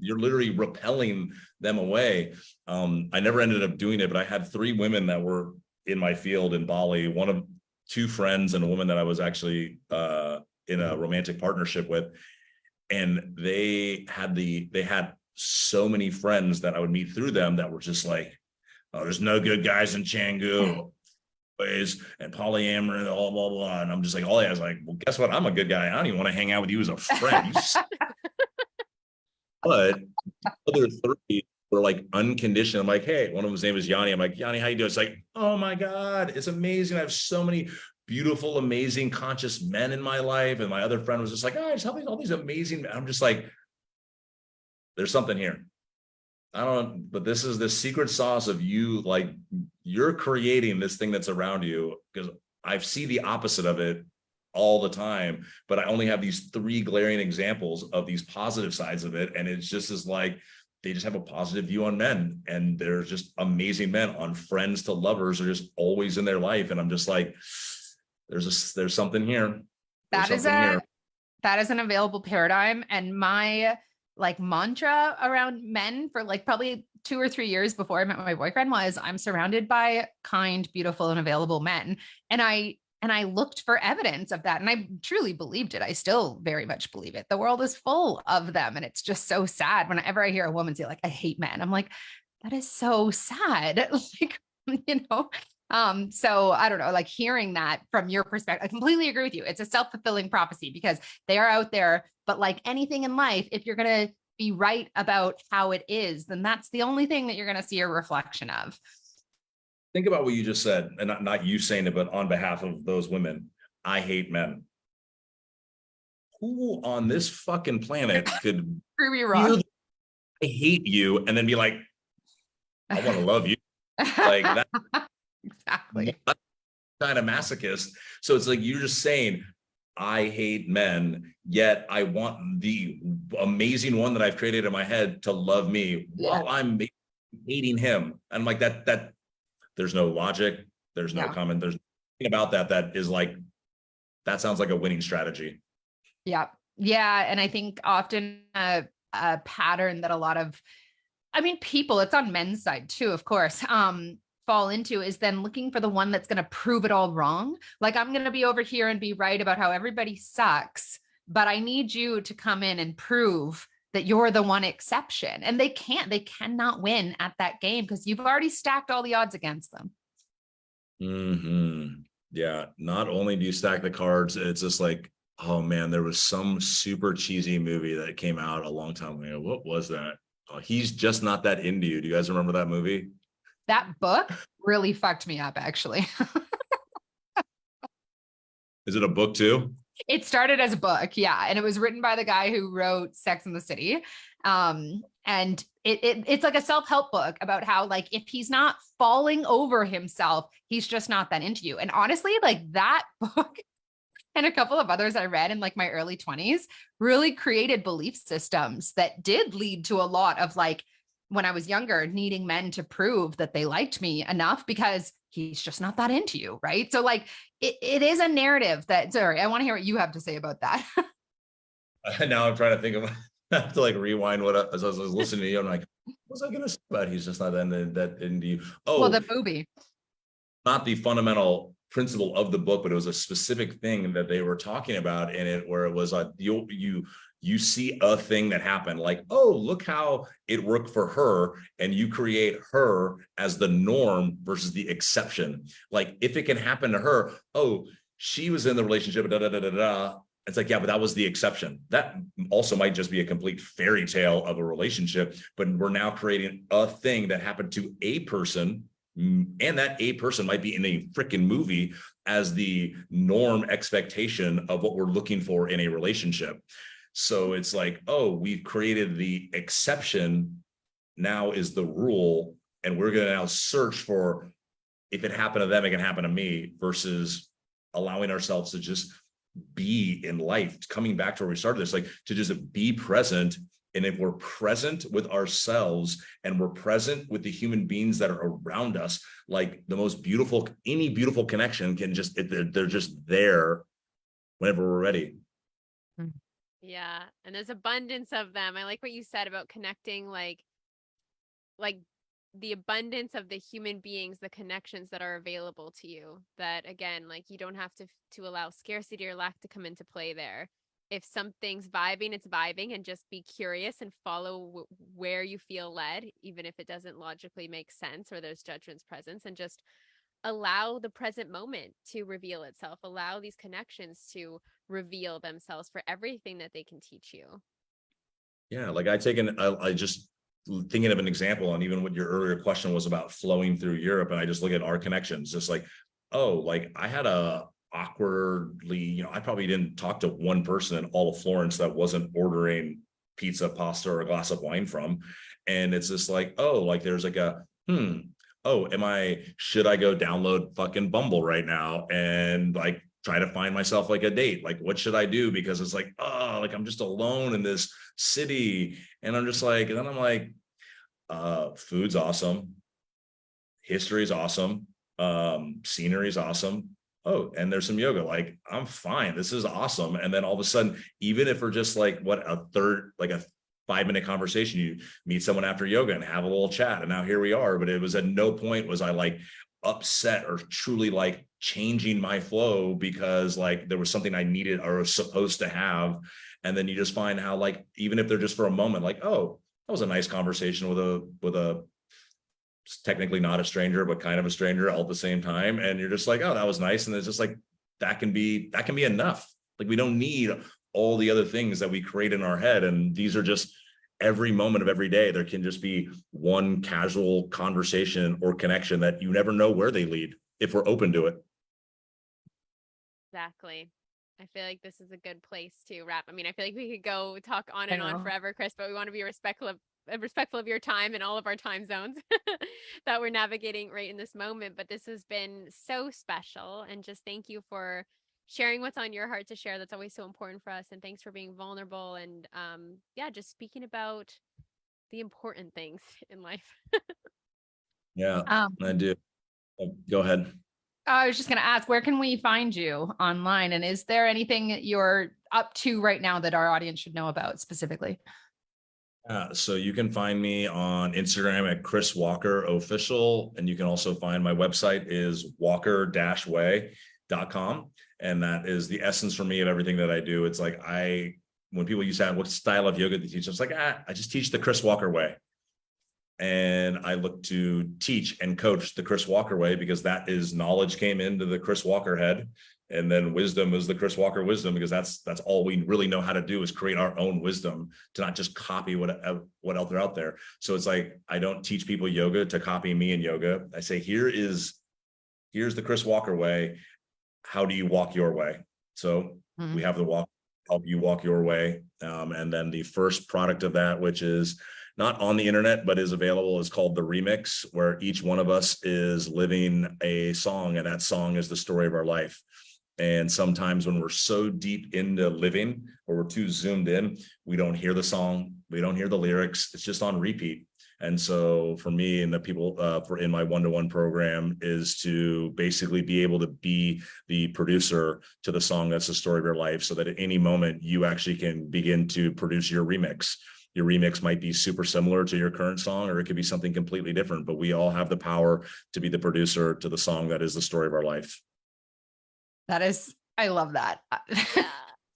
you're literally repelling them away. I never ended up doing it, but I had 3 women that were in my field in Bali, one of 2 friends and a woman that I was actually in a romantic partnership with. And they had so many friends that I would meet through them that were just like, oh, there's no good guys in Canggu. ways and polyamory and blah, blah, blah. And I'm just like, all I was like, well, guess what? I'm a good guy. I don't even want to hang out with you as a friend. But other three were like unconditional. I'm like, hey, one of them's name is Yanni. I'm like, Yanni, how you doing? It's like, oh my God, it's amazing. I have so many beautiful, amazing, conscious men in my life. And my other friend was just like, oh, I just have all these amazing. I'm just like, there's something here. I don't, but this is the secret sauce of you. Like, you're creating this thing that's around you, because I see the opposite of it all the time, but I only have these three glaring examples of these positive sides of it. And it's just as like, they just have a positive view on men, and they're just amazing men, on friends to lovers, are just always in their life. And I'm just like, there's something here. There's something here. That is an available paradigm. And my like mantra around men for like probably 2 or 3 years before I met my boyfriend was, I'm surrounded by kind, beautiful, and available men. And I looked for evidence of that. And I truly believed it. I still very much believe it. The world is full of them. And it's just so sad whenever I hear a woman say, like, I hate men. I'm like, that is so sad. Like, so I don't know, like hearing that from your perspective, I completely agree with you. It's a self-fulfilling prophecy, because they are out there, but like anything in life, if you're going to be right about how it is, then that's the only thing that you're going to see a reflection of. Think about what you just said, and not you saying it, but on behalf of those women. I hate men. Who on this fucking planet could Prove me wrong. I hate you and then be like, I want to love you? Like that. Exactly. Kind of masochist. So it's like, you're just saying, I hate men, yet I want the amazing one that I've created in my head to love me while I'm hating him. And I'm like, that there's no logic, there's no comment, there's nothing about that is like, that sounds like a winning strategy. Yeah. And I think often a pattern that a lot of, I mean, people, it's on men's side too, of course, fall into is then looking for the one that's going to prove it all wrong. Like, I'm going to be over here and be right about how everybody sucks, but I need you to come in and prove that you're the one exception. And they cannot win at that game, because you've already stacked all the odds against them. Mm-hmm. Yeah. Not only do you stack the cards, it's just like, oh man, there was some super cheesy movie that came out a long time ago. What was that? Oh, He's Just Not That Into You. Do you guys remember that movie? That book really fucked me up, actually. Is it a book too? It started as a book, yeah, and it was written by the guy who wrote Sex and the City. And it's like a self-help book about how, like, if he's not falling over himself, he's just not that into you. And honestly, like, that book and a couple of others I read in like my early 20s really created belief systems that did lead to a lot of, like, when I was younger, needing men to prove that they liked me enough because he's just not that into you. Right. So like it is a narrative that, sorry, I want to hear what you have to say about that. Now I'm trying to think of, I have to like rewind as I was listening to you. I'm like, what was I going to say about he's just not that into you? Oh, well, the movie. Not the fundamental principle of the book, but it was a specific thing that they were talking about in it, where it was like, you see a thing that happened, like, oh, look how it worked for her, and you create her as the norm versus the exception. Like, if it can happen to her, oh, she was in the relationship, da da da da da. It's like, yeah, but that was the exception. That also might just be a complete fairy tale of a relationship, but we're now creating a thing that happened to a person, and that a person might be in a freaking movie as the norm expectation of what we're looking for in a relationship. So it's like, oh, we've created the exception, now is the rule, and we're going to now search for, if it happened to them, it can happen to me, versus allowing ourselves to just be in life. Coming back to where we started this, like, to just be present. And if we're present with ourselves and we're present with the human beings that are around us, like, the most beautiful, any beautiful connection can just, they're just there whenever we're ready. Yeah. And there's abundance of them. I like what you said about connecting, like the abundance of the human beings, the connections that are available to you, that again, like, you don't have to allow scarcity or lack to come into play there. If something's vibing, it's vibing, and just be curious and follow where you feel led, even if it doesn't logically make sense or there's judgments present, and just allow the present moment to reveal itself, allow these connections to reveal themselves for everything that they can teach you. Yeah, like I just thinking of an example, and even what your earlier question was about flowing through Europe, and I just look at our connections, just like, oh, like I had a awkwardly, I probably didn't talk to one person in all of Florence that wasn't ordering pizza, pasta, or a glass of wine from. And it's just like, oh, like there's like oh, should I go download fucking Bumble right now and like try to find myself like a date? Like, what should I do? Because it's like, oh, like I'm just alone in this city. And I'm just like, and then I'm like, food's awesome. History's awesome. Scenery's awesome. Oh, and there's some yoga. Like, I'm fine. This is awesome. And then all of a sudden, even if we're just like a 5-minute conversation, you meet someone after yoga and have a little chat. And now here we are. But it was at no point was I like upset or truly like changing my flow because like there was something I needed or was supposed to have. And then you just find how like, even if they're just for a moment, like, oh, that was a nice conversation with a technically not a stranger, but kind of a stranger all at the same time. And you're just like, oh, that was nice. And it's just like, that can be enough. Like, we don't need all the other things that we create in our head. And these are just every moment of every day. There can just be one casual conversation or connection that you never know where they lead if we're open to it. Exactly. I feel like this is a good place to wrap. I mean, I feel like we could go talk on and on forever, Chris, but we want to be respectful of your time and all of our time zones that we're navigating right in this moment. But this has been so special, and just thank you for sharing what's on your heart to share. That's always so important for us. And thanks for being vulnerable and just speaking about the important things in life. Yeah, I do. Go ahead. I was just going to ask, where can we find you online? And is there anything you're up to right now that our audience should know about specifically? So you can find me on Instagram at Chris Walker Official. And you can also find my website is walker-way.com. And that is the essence for me of everything that I do. It's like when people used to have what style of yoga to teach, it's like, I just teach the Chris Walker way. And I look to teach and coach the Chris Walker way because that is knowledge came into the Chris Walker head. And then wisdom is the Chris Walker wisdom, because that's all we really know how to do is create our own wisdom, to not just copy what else are out there. So it's like, I don't teach people yoga to copy me in yoga. I say, here's the Chris Walker way. How do you walk your way? So we have the walk, help you walk your way. And then the first product of that, which is not on the internet, but is available, is called The Remix, where each one of us is living a song, and that song is the story of our life. And sometimes when we're so deep into living, or we're too zoomed in, we don't hear the song, we don't hear the lyrics, it's just on repeat. And so for me and the people in my one-to-one program is to basically be able to be the producer to the song that's the story of your life, so that at any moment you actually can begin to produce your remix. Your remix might be super similar to your current song, or it could be something completely different, but we all have the power to be the producer to the song that is the story of our life. I love that. Yeah,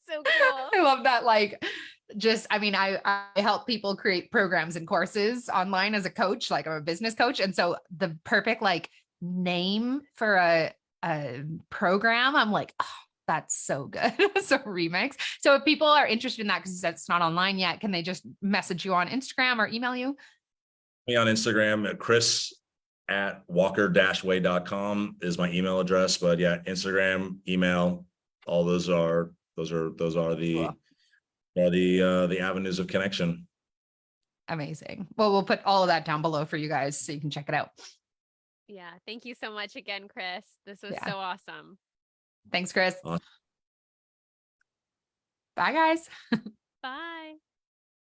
so cool. I love that. Like, I help people create programs and courses online as a coach, like I'm a business coach. And so the perfect like name for a program, I'm like, oh, that's so good. So Remix. So if people are interested in that, because that's not online yet, can they just message you on Instagram or email you? Me on Instagram at chris@walker-way.com is my email address. But yeah, Instagram, email, all those are the avenues of connection. Amazing. Well, we'll put all of that down below for you guys so you can check it out. Yeah. Thank you so much again, Chris. This was so awesome. Thanks, Chris. Awesome. Bye, guys. Bye.